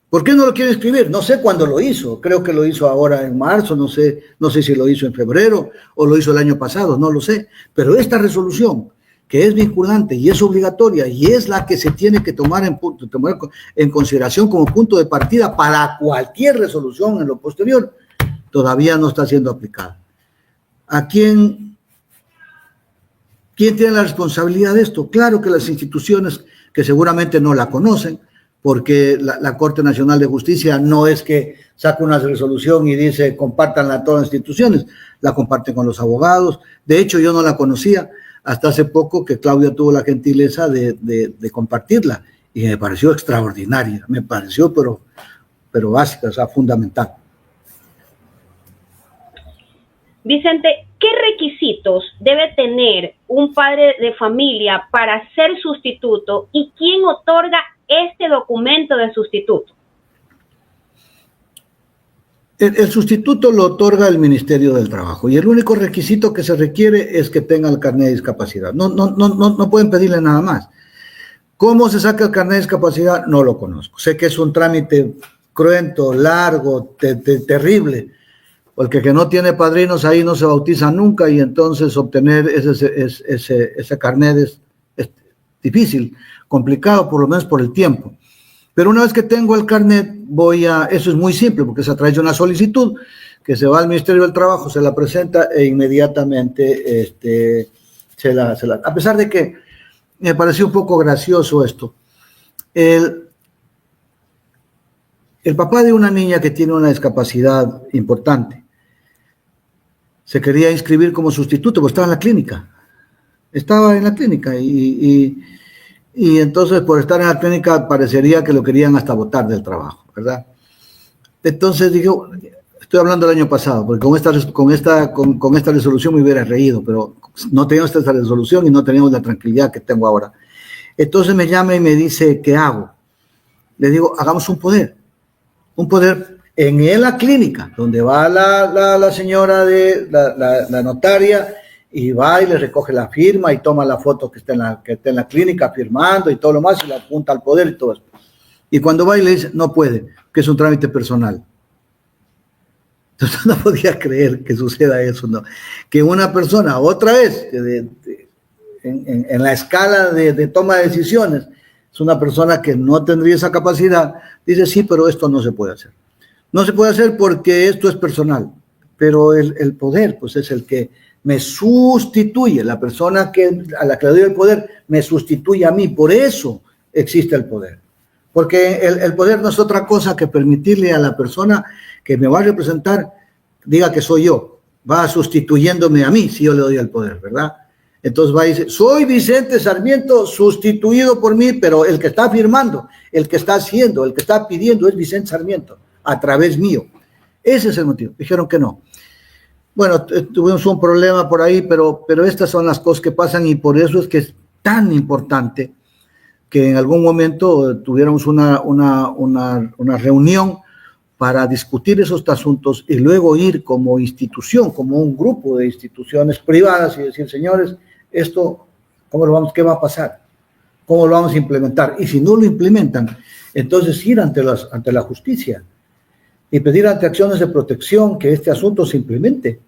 ¿Por qué no lo quiere inscribir? No sé cuándo lo hizo, creo que lo hizo ahora en marzo, no sé si lo hizo en febrero o lo hizo el año pasado, no lo sé. Pero esta resolución, que es vinculante y es obligatoria y es la que se tiene que tomar en consideración como punto de partida para cualquier resolución en lo posterior, todavía no está siendo aplicada. ¿A quién tiene la responsabilidad de esto? Claro que las instituciones que seguramente no la conocen, porque la Corte Nacional de Justicia no es que saca una resolución y dice compártanla a todas las instituciones, la comparten con los abogados. De hecho, yo no la conocía hasta hace poco que Claudia tuvo la gentileza de compartirla y me pareció extraordinaria, me pareció pero básica, o sea, fundamental. Vicente, ¿qué requisitos debe tener un padre de familia para ser sustituto y quién otorga este documento de sustituto? El sustituto lo otorga el Ministerio del Trabajo y el único requisito que se requiere es que tenga el carnet de discapacidad. No pueden pedirle nada más. ¿Cómo se saca el carnet de discapacidad? No lo conozco. Sé que es un trámite cruento, largo, terrible, porque que no tiene padrinos ahí no se bautiza nunca y entonces obtener ese carnet es difícil, complicado, por lo menos por el tiempo. Pero una vez que tengo el carnet, eso es muy simple, porque se ha traído una solicitud que se va al Ministerio del Trabajo, se la presenta e inmediatamente a pesar de que me pareció un poco gracioso esto. El papá de una niña que tiene una discapacidad importante se quería inscribir como sustituto, porque estaba en la clínica y entonces por estar en la clínica parecería que lo querían hasta botar del trabajo, ¿verdad? Entonces digo, estoy hablando del año pasado, porque con esta resolución me hubiera reído, pero no teníamos esta resolución y no teníamos la tranquilidad que tengo ahora. Entonces me llama y me dice, ¿qué hago? Le digo, hagamos un poder en la clínica, donde va la señora la notaria, y va y le recoge la firma y toma la foto que está en la clínica firmando y todo lo más y la apunta al poder y todo eso. Y cuando va y le dice, no puede, que es un trámite personal. Entonces no podía creer que suceda eso, ¿no? Que una persona, otra vez, en la escala de toma de decisiones, es una persona que no tendría esa capacidad, dice, sí, pero esto no se puede hacer. No se puede hacer porque esto es personal, pero el poder, pues es el que me sustituye, la persona a la que le doy el poder me sustituye a mí, por eso existe el poder. Porque el poder no es otra cosa que permitirle a la persona que me va a representar, diga que soy yo, va sustituyéndome a mí si yo le doy el poder, ¿verdad? Entonces va y dice, soy Vicente Sarmiento sustituido por mí, pero el que está firmando, el que está haciendo, el que está pidiendo es Vicente Sarmiento, a través mío. Ese es el motivo. Dijeron que no. Bueno, tuvimos un problema por ahí, pero estas son las cosas que pasan y por eso es que es tan importante que en algún momento tuviéramos una reunión para discutir esos asuntos y luego ir como institución, como un grupo de instituciones privadas y decir, señores, esto, ¿qué va a pasar? ¿Cómo lo vamos a implementar? Y si no lo implementan, entonces ir ante la justicia y pedir ante acciones de protección que este asunto se implemente.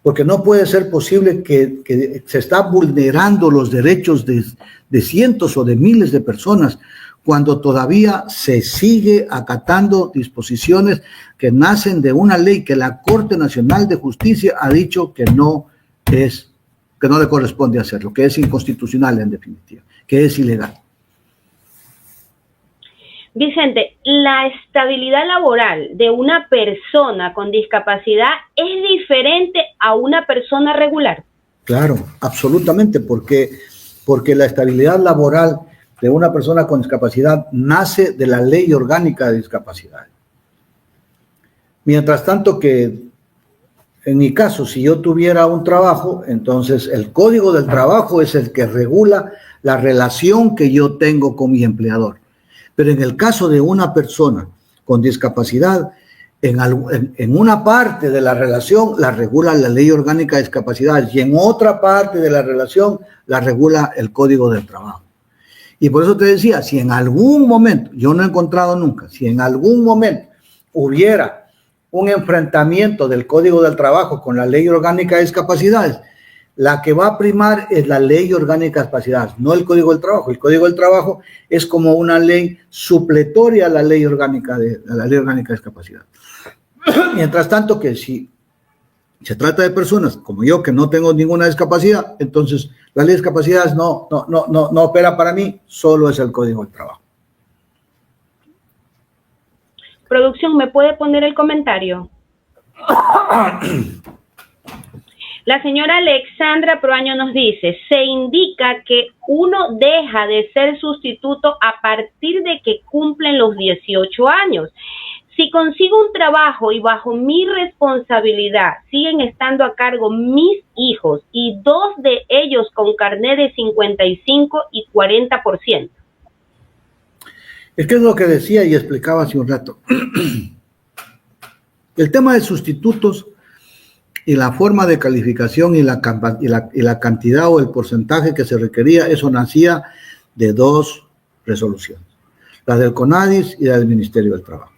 Porque no puede ser posible que se está vulnerando los derechos de cientos o de miles de personas cuando todavía se sigue acatando disposiciones que nacen de una ley que la Corte Nacional de Justicia ha dicho que no le corresponde hacerlo, que es inconstitucional en definitiva, que es ilegal. Vicente, la estabilidad laboral de una persona con discapacidad es diferente a una persona regular. Claro, absolutamente, porque la estabilidad laboral de una persona con discapacidad nace de la Ley Orgánica de Discapacidad. Mientras tanto que, en mi caso, si yo tuviera un trabajo, entonces el Código del Trabajo es el que regula la relación que yo tengo con mi empleador. Pero en el caso de una persona con discapacidad, en una parte de la relación la regula la Ley Orgánica de Discapacidad y en otra parte de la relación la regula el Código del Trabajo. Y por eso te decía, si en algún momento, yo no he encontrado nunca, si en algún momento hubiera un enfrentamiento del Código del Trabajo con la Ley Orgánica de Discapacidades, la que va a primar es la Ley Orgánica de Discapacidades, no el Código del Trabajo. El Código del Trabajo es como una ley supletoria a la Ley Orgánica de Discapacidad. Mientras tanto que si se trata de personas como yo que no tengo ninguna discapacidad, entonces la Ley de Discapacidades no opera para mí, solo es el Código del Trabajo. Producción, ¿me puede poner el comentario? La señora Alexandra Proaño nos dice, se indica que uno deja de ser sustituto a partir de que cumplen los 18 años. Si consigo un trabajo y bajo mi responsabilidad siguen estando a cargo mis hijos y 2 de ellos con carnet de 55 y 40%. Es que es lo que decía y explicaba hace un rato. El tema de sustitutos y la forma de calificación y la cantidad o el porcentaje que se requería, eso nacía de 2 resoluciones, la del CONADIS y la del Ministerio del Trabajo.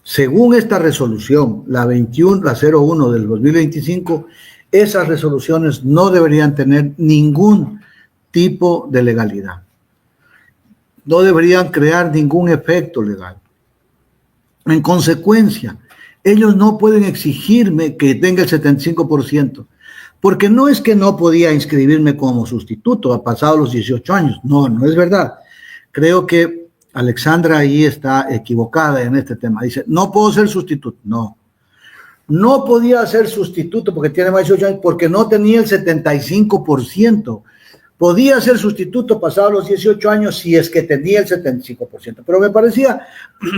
Según esta resolución, la 01 del 2025, esas resoluciones no deberían tener ningún tipo de legalidad. No deberían crear ningún efecto legal. En consecuencia, ellos no pueden exigirme que tenga el 75%, porque no es que no podía inscribirme como sustituto a pasados los 18 años. No es verdad. Creo que Alexandra ahí está equivocada en este tema. Dice, no puedo ser sustituto. No podía ser sustituto porque tiene más de 18 años, porque no tenía el 75%. Podía ser sustituto pasados los 18 años si es que tenía el 75%. Pero me parecía,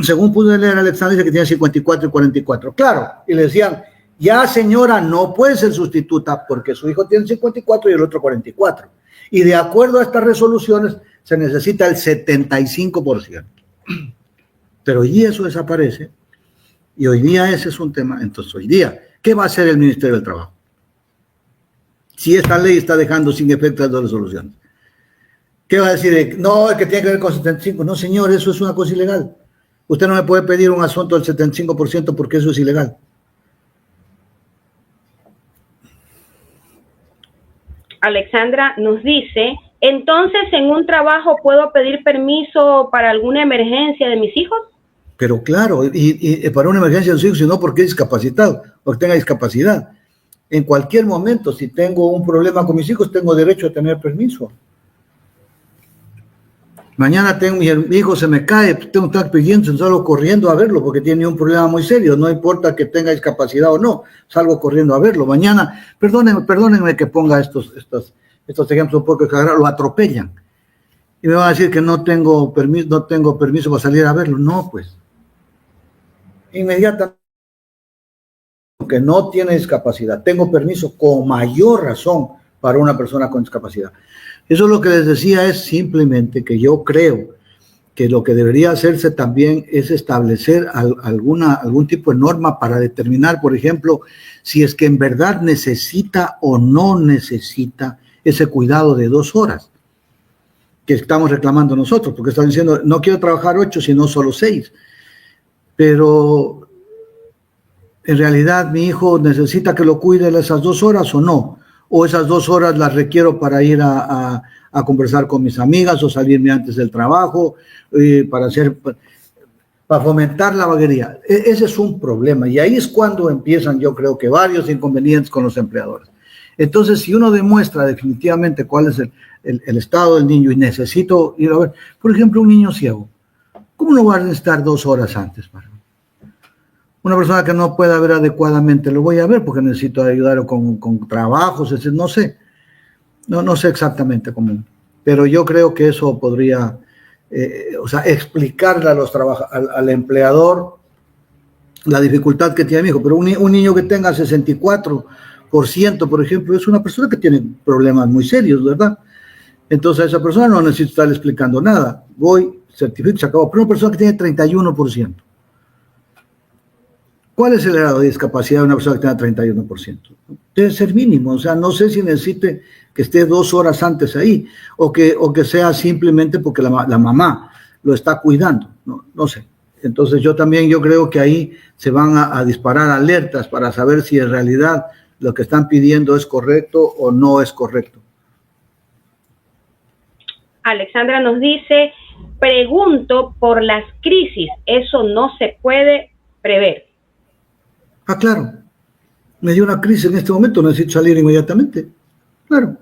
según pude leer, Alexandra dice que tenía 54 y 44. Claro, y le decían, ya señora, no puede ser sustituta porque su hijo tiene 54 y el otro 44. Y de acuerdo a estas resoluciones, se necesita el 75%. Pero hoy día eso desaparece y hoy día ese es un tema. Entonces, hoy día, ¿qué va a hacer el Ministerio del Trabajo? Si esta ley está dejando sin efecto las 2 resoluciones. ¿Qué va a decir? No, es que tiene que ver con 75%. No, señor, eso es una cosa ilegal. Usted no me puede pedir un asunto del 75% porque eso es ilegal. Alexandra nos dice, entonces en un trabajo puedo pedir permiso para alguna emergencia de mis hijos. Pero claro, y para una emergencia de sus hijos, sino porque es discapacitado, porque tenga discapacidad. En cualquier momento, si tengo un problema con mis hijos, tengo derecho a tener permiso. Mañana mi hijo se me cae, tengo que estar pidiendo, salgo corriendo a verlo porque tiene un problema muy serio, no importa que tenga discapacidad o no, salgo corriendo a verlo. Mañana, perdónenme que ponga estos ejemplos un poco exagerados, lo atropellan. Y me van a decir que no tengo permiso para salir a verlo. No, pues. Inmediatamente, que no tiene discapacidad, tengo permiso con mayor razón para una persona con discapacidad. Eso es lo que les decía, es simplemente que yo creo que lo que debería hacerse también es establecer algún tipo de norma para determinar, por ejemplo, si es que en verdad necesita o no necesita ese cuidado de 2 horas que estamos reclamando nosotros, porque están diciendo, no quiero trabajar 8, sino solo 6. Pero en realidad mi hijo necesita que lo cuide esas 2 horas o no, o esas 2 horas las requiero para ir a conversar con mis amigas o salirme antes del trabajo, para fomentar la vaguería. Ese es un problema y ahí es cuando empiezan, yo creo que varios inconvenientes con los empleadores. Entonces, si uno demuestra definitivamente cuál es el estado del niño y necesito ir a ver, por ejemplo, un niño ciego, ¿cómo no va a necesitar 2 horas antes para una persona que no pueda ver adecuadamente? Lo voy a ver porque necesito ayudar con trabajos, no sé. No sé exactamente cómo. Pero yo creo que eso podría, explicarle al empleador la dificultad que tiene mi hijo. Pero un niño que tenga 64%, por ejemplo, es una persona que tiene problemas muy serios, ¿verdad? Entonces a esa persona no necesito estarle explicando nada. Voy, certifico, se acabó. Pero una persona que tiene 31%. ¿Cuál es el grado de discapacidad de una persona que tenga 31%? Debe ser mínimo, o sea, no sé si necesite que esté 2 horas antes ahí, o que sea simplemente porque la mamá lo está cuidando, no sé. Entonces yo creo que ahí se van a disparar alertas para saber si en realidad lo que están pidiendo es correcto o no es correcto. Alexandra nos dice, pregunto por las crisis, eso no se puede prever. Ah, claro, me dio una crisis en este momento, necesito salir inmediatamente. Claro.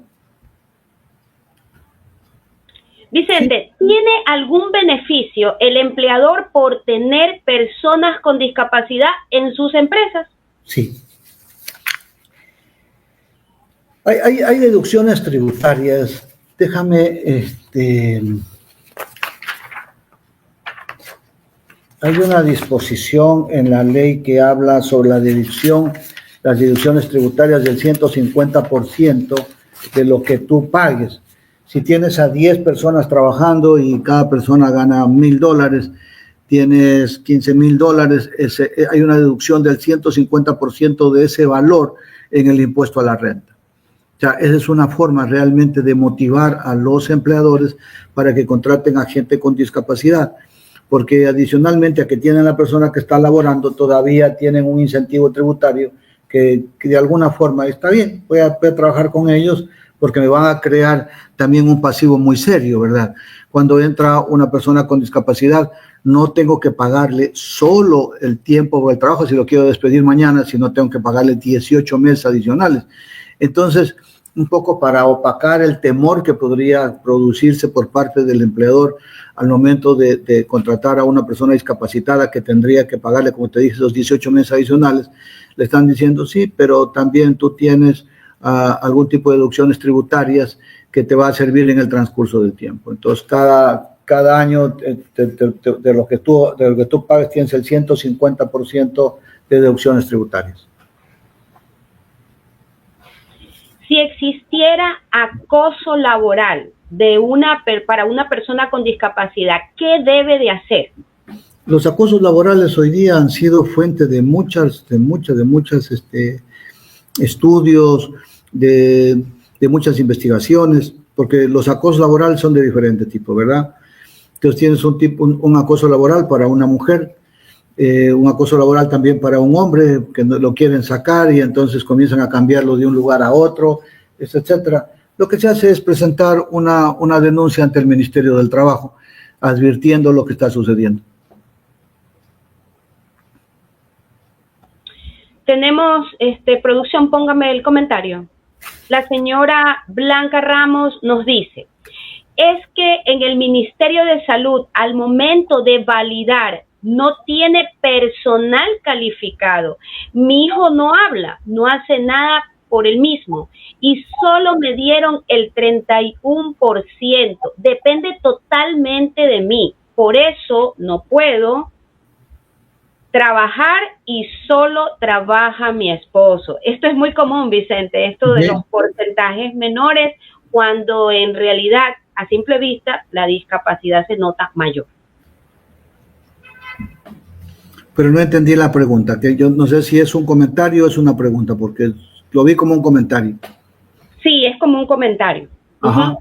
Vicente, ¿sí tiene algún beneficio el empleador por tener personas con discapacidad en sus empresas? Sí. Hay deducciones tributarias. Déjame, hay una disposición en la ley que habla sobre las deducciones tributarias del 150% de lo que tú pagues. Si tienes a 10 personas trabajando y cada persona gana $1,000, tienes $15,000, hay una deducción del 150% de ese valor en el impuesto a la renta. O sea, esa es una forma realmente de motivar a los empleadores para que contraten a gente con discapacidad, porque adicionalmente a que tienen la persona que está laborando, todavía tienen un incentivo tributario que de alguna forma está bien, voy a trabajar con ellos porque me van a crear también un pasivo muy serio, ¿verdad? Cuando entra una persona con discapacidad, no tengo que pagarle solo el tiempo por el trabajo si lo quiero despedir mañana, sino tengo que pagarle 18 meses adicionales. Entonces, un poco para opacar el temor que podría producirse por parte del empleador al momento de contratar a una persona discapacitada que tendría que pagarle, como te dije, esos 18 meses adicionales, le están diciendo sí, pero también tú tienes algún tipo de deducciones tributarias que te va a servir en el transcurso del tiempo. Entonces, cada año de lo que tú pagues tienes el 150% de deducciones tributarias. Si existiera acoso laboral para una persona con discapacidad, ¿qué debe de hacer? Los acosos laborales hoy día han sido fuente de muchas estudios, de muchas investigaciones, porque los acosos laborales son de diferente tipo, ¿verdad? Entonces tienes un acoso laboral para una mujer, un acoso laboral también para un hombre que lo quieren sacar y entonces comienzan a cambiarlo de un lugar a otro, etcétera. lo que se hace es presentar una denuncia ante el Ministerio del Trabajo, advirtiendo lo que está sucediendo. Tenemos, producción, póngame el comentario. La señora Blanca Ramos nos dice, es que en el Ministerio de Salud, al momento de validar, no tiene personal calificado. Mi hijo no habla, no hace nada por él mismo y solo me dieron el 31%. Depende totalmente de mí. Por eso no puedo trabajar y solo trabaja mi esposo. Esto es muy común, Vicente, esto de los porcentajes menores, cuando en realidad, a simple vista, la discapacidad se nota mayor. Pero no entendí la pregunta, que yo no sé si es un comentario o es una pregunta, porque lo vi como un comentario. Sí, es como un comentario. Ajá.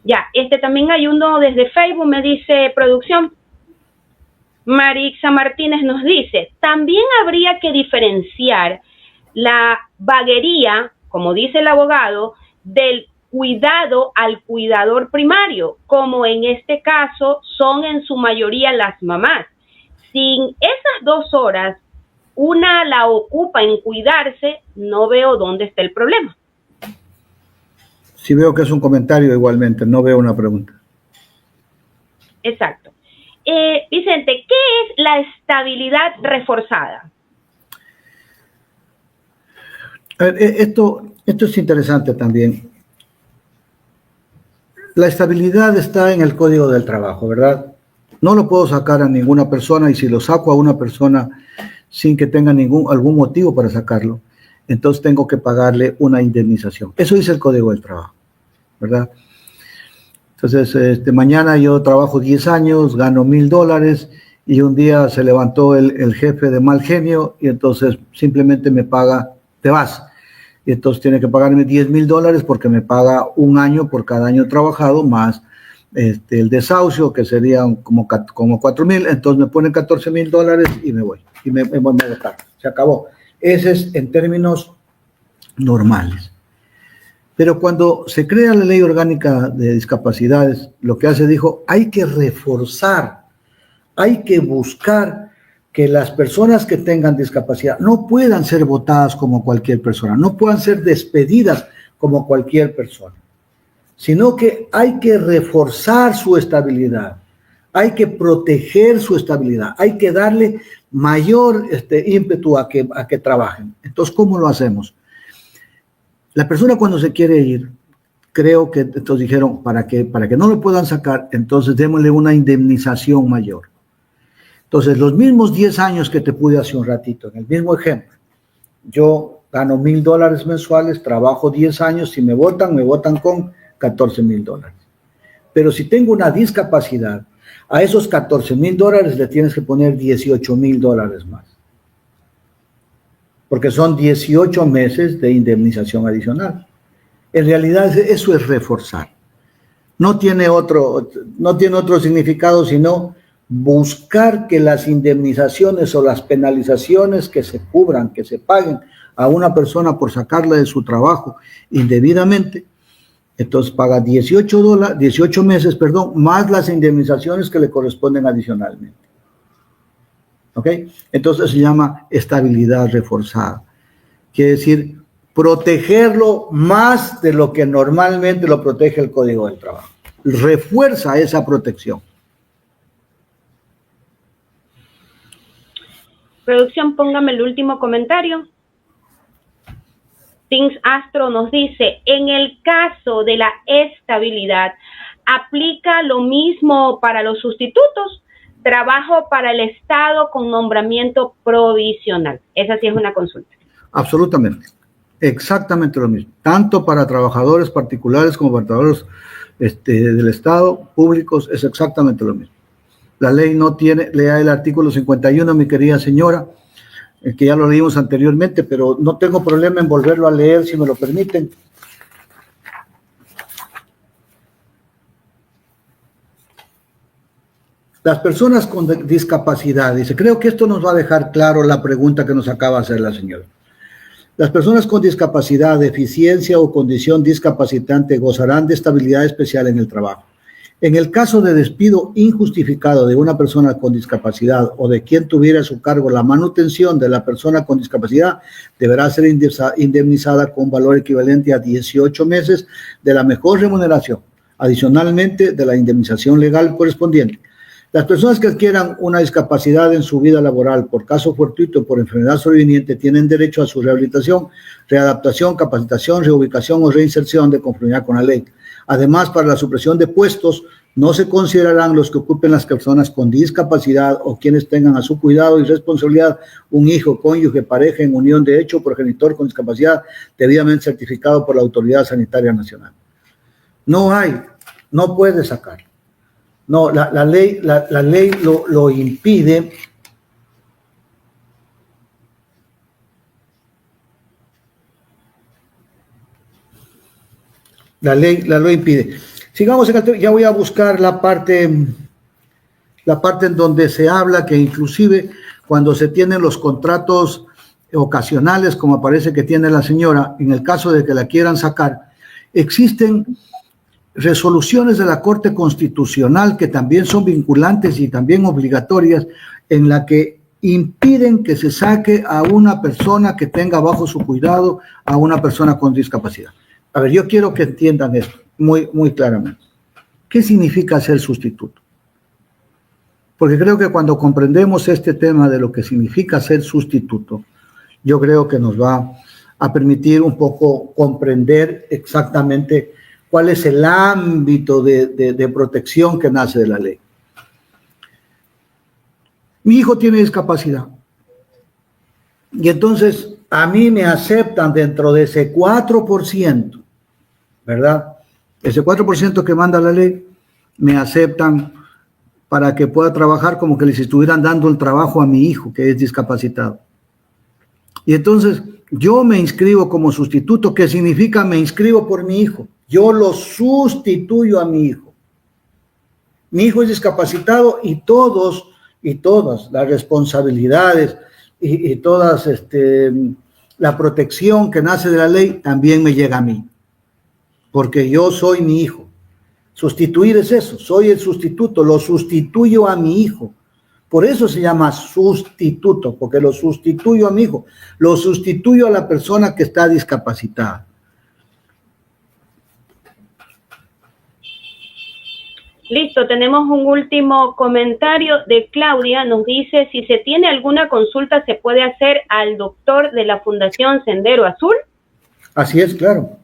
Ya, también hay uno desde Facebook, me dice producción. Marixa Martínez nos dice, también habría que diferenciar la vaguería, como dice el abogado, del cuidado al cuidador primario, como en este caso son en su mayoría las mamás. Sin esas 2 horas, una la ocupa en cuidarse, no veo dónde está el problema. Sí veo que es un comentario igualmente, no veo una pregunta. Exacto. Vicente, ¿qué es la estabilidad reforzada? A ver, esto es interesante también. La estabilidad está en el Código del Trabajo, ¿verdad? No lo puedo sacar a ninguna persona, y si lo saco a una persona sin que tenga algún motivo para sacarlo, entonces tengo que pagarle una indemnización. Eso dice el Código del Trabajo, ¿verdad? Entonces, mañana yo trabajo 10 años, gano $1,000 y un día se levantó el jefe de mal genio y entonces simplemente me paga, te vas. Y entonces tiene que pagarme $10,000 porque me paga un año por cada año trabajado más el desahucio, que serían como 4,000. Entonces me ponen $14,000 y me voy. Y me voy a dejar. Se acabó. Ese es en términos normales. Pero cuando se crea la Ley Orgánica de Discapacidades, lo que dijo, hay que reforzar, hay que buscar que las personas que tengan discapacidad no puedan ser votadas como cualquier persona, no puedan ser despedidas como cualquier persona, sino que hay que reforzar su estabilidad, hay que proteger su estabilidad, hay que darle mayor ímpetu a que trabajen. Entonces, ¿cómo lo hacemos? La persona cuando se quiere ir, creo que entonces dijeron, para que no lo puedan sacar, entonces démosle una indemnización mayor. Entonces, los mismos 10 años que te pude hace un ratito, en el mismo ejemplo, yo gano $1,000 mensuales, trabajo 10 años, si me votan con $14,000. Pero si tengo una discapacidad, a esos $14,000 le tienes que poner $18,000 más. Porque son 18 meses de indemnización adicional. En realidad eso es reforzar. No tiene otro significado, sino buscar que las indemnizaciones o las penalizaciones que se cubran, que se paguen a una persona por sacarla de su trabajo indebidamente, entonces paga 18 meses, más las indemnizaciones que le corresponden adicionalmente. ¿Ok? Entonces se llama estabilidad reforzada. Quiere decir, protegerlo más de lo que normalmente lo protege el Código del Trabajo. Refuerza esa protección. Producción, póngame el último comentario. Things Astro nos dice, en el caso de la estabilidad, ¿aplica lo mismo para los sustitutos? Trabajo para el Estado con nombramiento provisional. Esa sí es una consulta. Absolutamente. Exactamente lo mismo. Tanto para trabajadores particulares como para trabajadores del Estado, públicos, es exactamente lo mismo. La ley no tiene, lea el artículo 51, mi querida señora, que ya lo leímos anteriormente, pero no tengo problema en volverlo a leer si me lo permiten. Las personas con discapacidad, dice, creo que esto nos va a dejar claro la pregunta que nos acaba de hacer la señora. Las personas con discapacidad, deficiencia o condición discapacitante gozarán de estabilidad especial en el trabajo. En el caso de despido injustificado de una persona con discapacidad o de quien tuviera a su cargo la manutención de la persona con discapacidad, deberá ser indemnizada con valor equivalente a 18 meses de la mejor remuneración, adicionalmente de la indemnización legal correspondiente. Las personas que adquieran una discapacidad en su vida laboral por caso fortuito o por enfermedad sobreviniente tienen derecho a su rehabilitación, readaptación, capacitación, reubicación o reinserción de conformidad con la ley. Además, para la supresión de puestos, no se considerarán los que ocupen las personas con discapacidad o quienes tengan a su cuidado y responsabilidad un hijo, cónyuge, pareja en unión de hecho o progenitor con discapacidad debidamente certificado por la Autoridad Sanitaria Nacional. No puede sacar. No, la ley lo impide. La ley lo impide. Sigamos, ya voy a buscar la parte en donde se habla que inclusive cuando se tienen los contratos ocasionales, como parece que tiene la señora, en el caso de que la quieran sacar, existen resoluciones de la Corte Constitucional que también son vinculantes y también obligatorias, en la que impiden que se saque a una persona que tenga bajo su cuidado a una persona con discapacidad. A ver, yo quiero que entiendan esto muy claramente. ¿Qué significa ser sustituto? Porque creo que cuando comprendemos este tema de lo que significa ser sustituto, yo creo que nos va a permitir un poco comprender exactamente cuál es el ámbito de protección que nace de la ley. Mi hijo tiene discapacidad y entonces a mí me aceptan dentro de ese 4%, ¿verdad? Ese 4% que manda la ley, me aceptan para que pueda trabajar como que les estuvieran dando el trabajo a mi hijo que es discapacitado. Y entonces yo me inscribo como sustituto, que significa me inscribo por mi hijo. Yo lo sustituyo a mi hijo. Mi hijo es discapacitado y todas las responsabilidades y todas la protección que nace de la ley también me llega a mí, porque yo soy mi hijo. Sustituir es eso, soy el sustituto, lo sustituyo a mi hijo. Por eso se llama sustituto, porque lo sustituyo a mi hijo, lo sustituyo a la persona que está discapacitada. Listo, tenemos un último comentario de Claudia. Nos dice, si se tiene alguna consulta, ¿se puede hacer al doctor de la Fundación Sendero Azul? Así es, claro.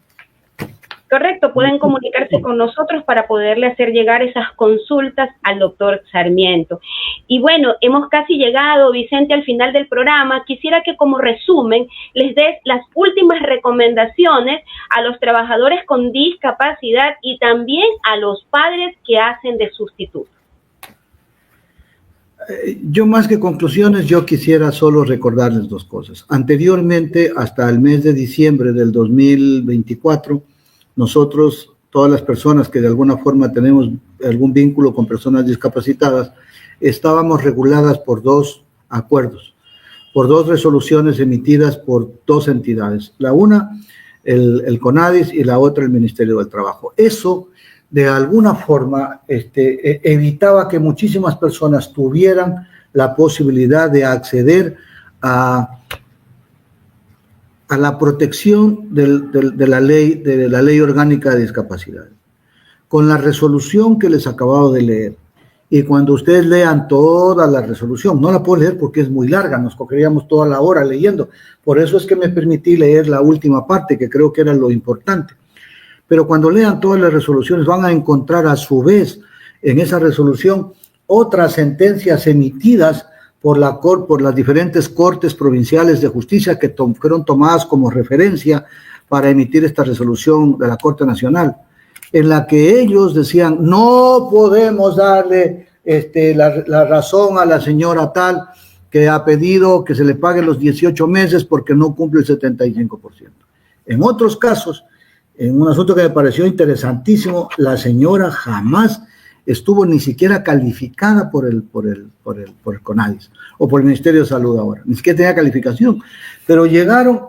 Correcto, pueden comunicarse con nosotros para poderle hacer llegar esas consultas al doctor Sarmiento. Y bueno, hemos casi llegado, Vicente, al final del programa. Quisiera que como resumen les des las últimas recomendaciones a los trabajadores con discapacidad y también a los padres que hacen de sustituto. Yo más que conclusiones, yo quisiera solo recordarles dos cosas. Anteriormente, hasta el mes de diciembre del 2024, nosotros, todas las personas que de alguna forma tenemos algún vínculo con personas discapacitadas, estábamos reguladas por dos acuerdos, por dos resoluciones emitidas por dos entidades. La una, el CONADIS, y la otra, el Ministerio del Trabajo. Eso, de alguna forma, evitaba que muchísimas personas tuvieran la posibilidad de acceder a la protección de la ley orgánica de discapacidad. Con la resolución que les acabo de leer, y cuando ustedes lean toda la resolución, no la puedo leer porque es muy larga, nos cogeríamos toda la hora leyendo, por eso es que me permití leer la última parte, que creo que era lo importante. Pero cuando lean todas las resoluciones van a encontrar a su vez en esa resolución otras sentencias emitidas por las diferentes cortes provinciales de justicia que fueron tomadas como referencia para emitir esta resolución de la Corte Nacional, en la que ellos decían, no podemos darle la razón a la señora tal que ha pedido que se le pague los 18 meses porque no cumple el 75%. En otros casos, en un asunto que me pareció interesantísimo, la señora jamás estuvo ni siquiera calificada por el CONADIS o por el Ministerio de Salud ahora, ni siquiera tenía calificación, pero llegaron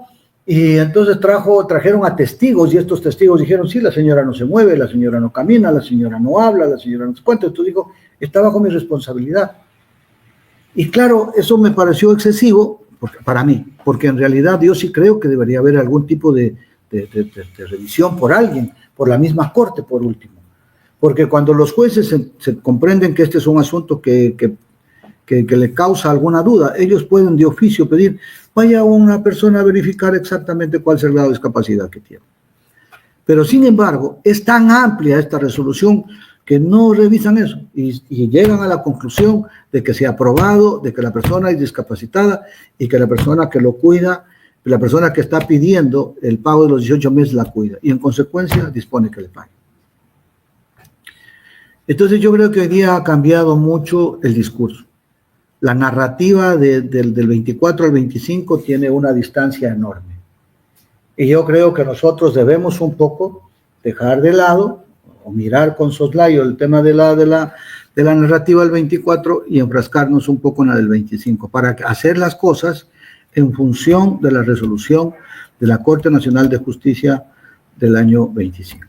Y entonces trajeron a testigos y estos testigos dijeron, sí, la señora no se mueve, la señora no camina, la señora no habla, la señora no se cuenta. Entonces digo, está bajo mi responsabilidad. Y claro, eso me pareció excesivo para mí, porque en realidad yo sí creo que debería haber algún tipo de revisión por alguien, por la misma corte, por último. Porque cuando los jueces se comprenden que este es un asunto que le causa alguna duda, ellos pueden de oficio pedir, vaya una persona a verificar exactamente cuál es el grado de discapacidad que tiene. Pero sin embargo, es tan amplia esta resolución que no revisan eso y llegan a la conclusión de que se ha probado, de que la persona es discapacitada y que la persona que lo cuida, la persona que está pidiendo el pago de los 18 meses la cuida y en consecuencia dispone que le pague. Entonces yo creo que hoy día ha cambiado mucho el discurso. La narrativa del 24 al 25 tiene una distancia enorme. Y yo creo que nosotros debemos un poco dejar de lado o mirar con soslayo el tema de la narrativa del 24 y enfrascarnos un poco en la del 25 para hacer las cosas en función de la resolución de la Corte Nacional de Justicia del año 25.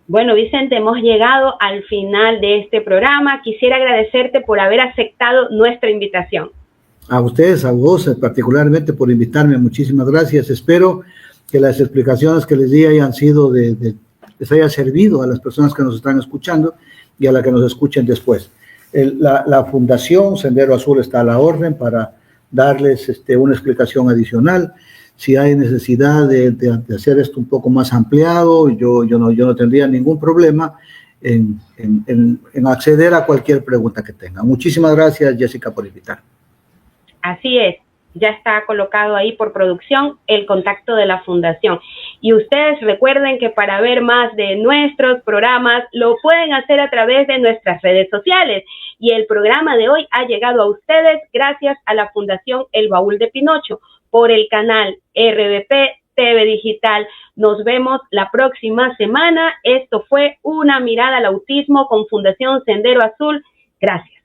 Bueno, Vicente, hemos llegado al final de este programa. Quisiera agradecerte por haber aceptado nuestra invitación. A ustedes, a vos particularmente por invitarme, muchísimas gracias. Espero que las explicaciones que les di hayan sido les haya servido a las personas que nos están escuchando y a las que nos escuchen después. La Fundación Sendero Azul está a la orden para darles una explicación adicional. Si hay necesidad de hacer esto un poco más ampliado, yo no tendría ningún problema en acceder a cualquier pregunta que tengan. Muchísimas gracias, Jessica, por invitar. Así es, ya está colocado ahí por producción el contacto de la Fundación. Y ustedes recuerden que para ver más de nuestros programas lo pueden hacer a través de nuestras redes sociales. Y el programa de hoy ha llegado a ustedes gracias a la Fundación El Baúl de Pinocho por el canal RBP TV Digital. Nos vemos la próxima semana. Esto fue Una Mirada al Autismo con Fundación Sendero Azul. Gracias.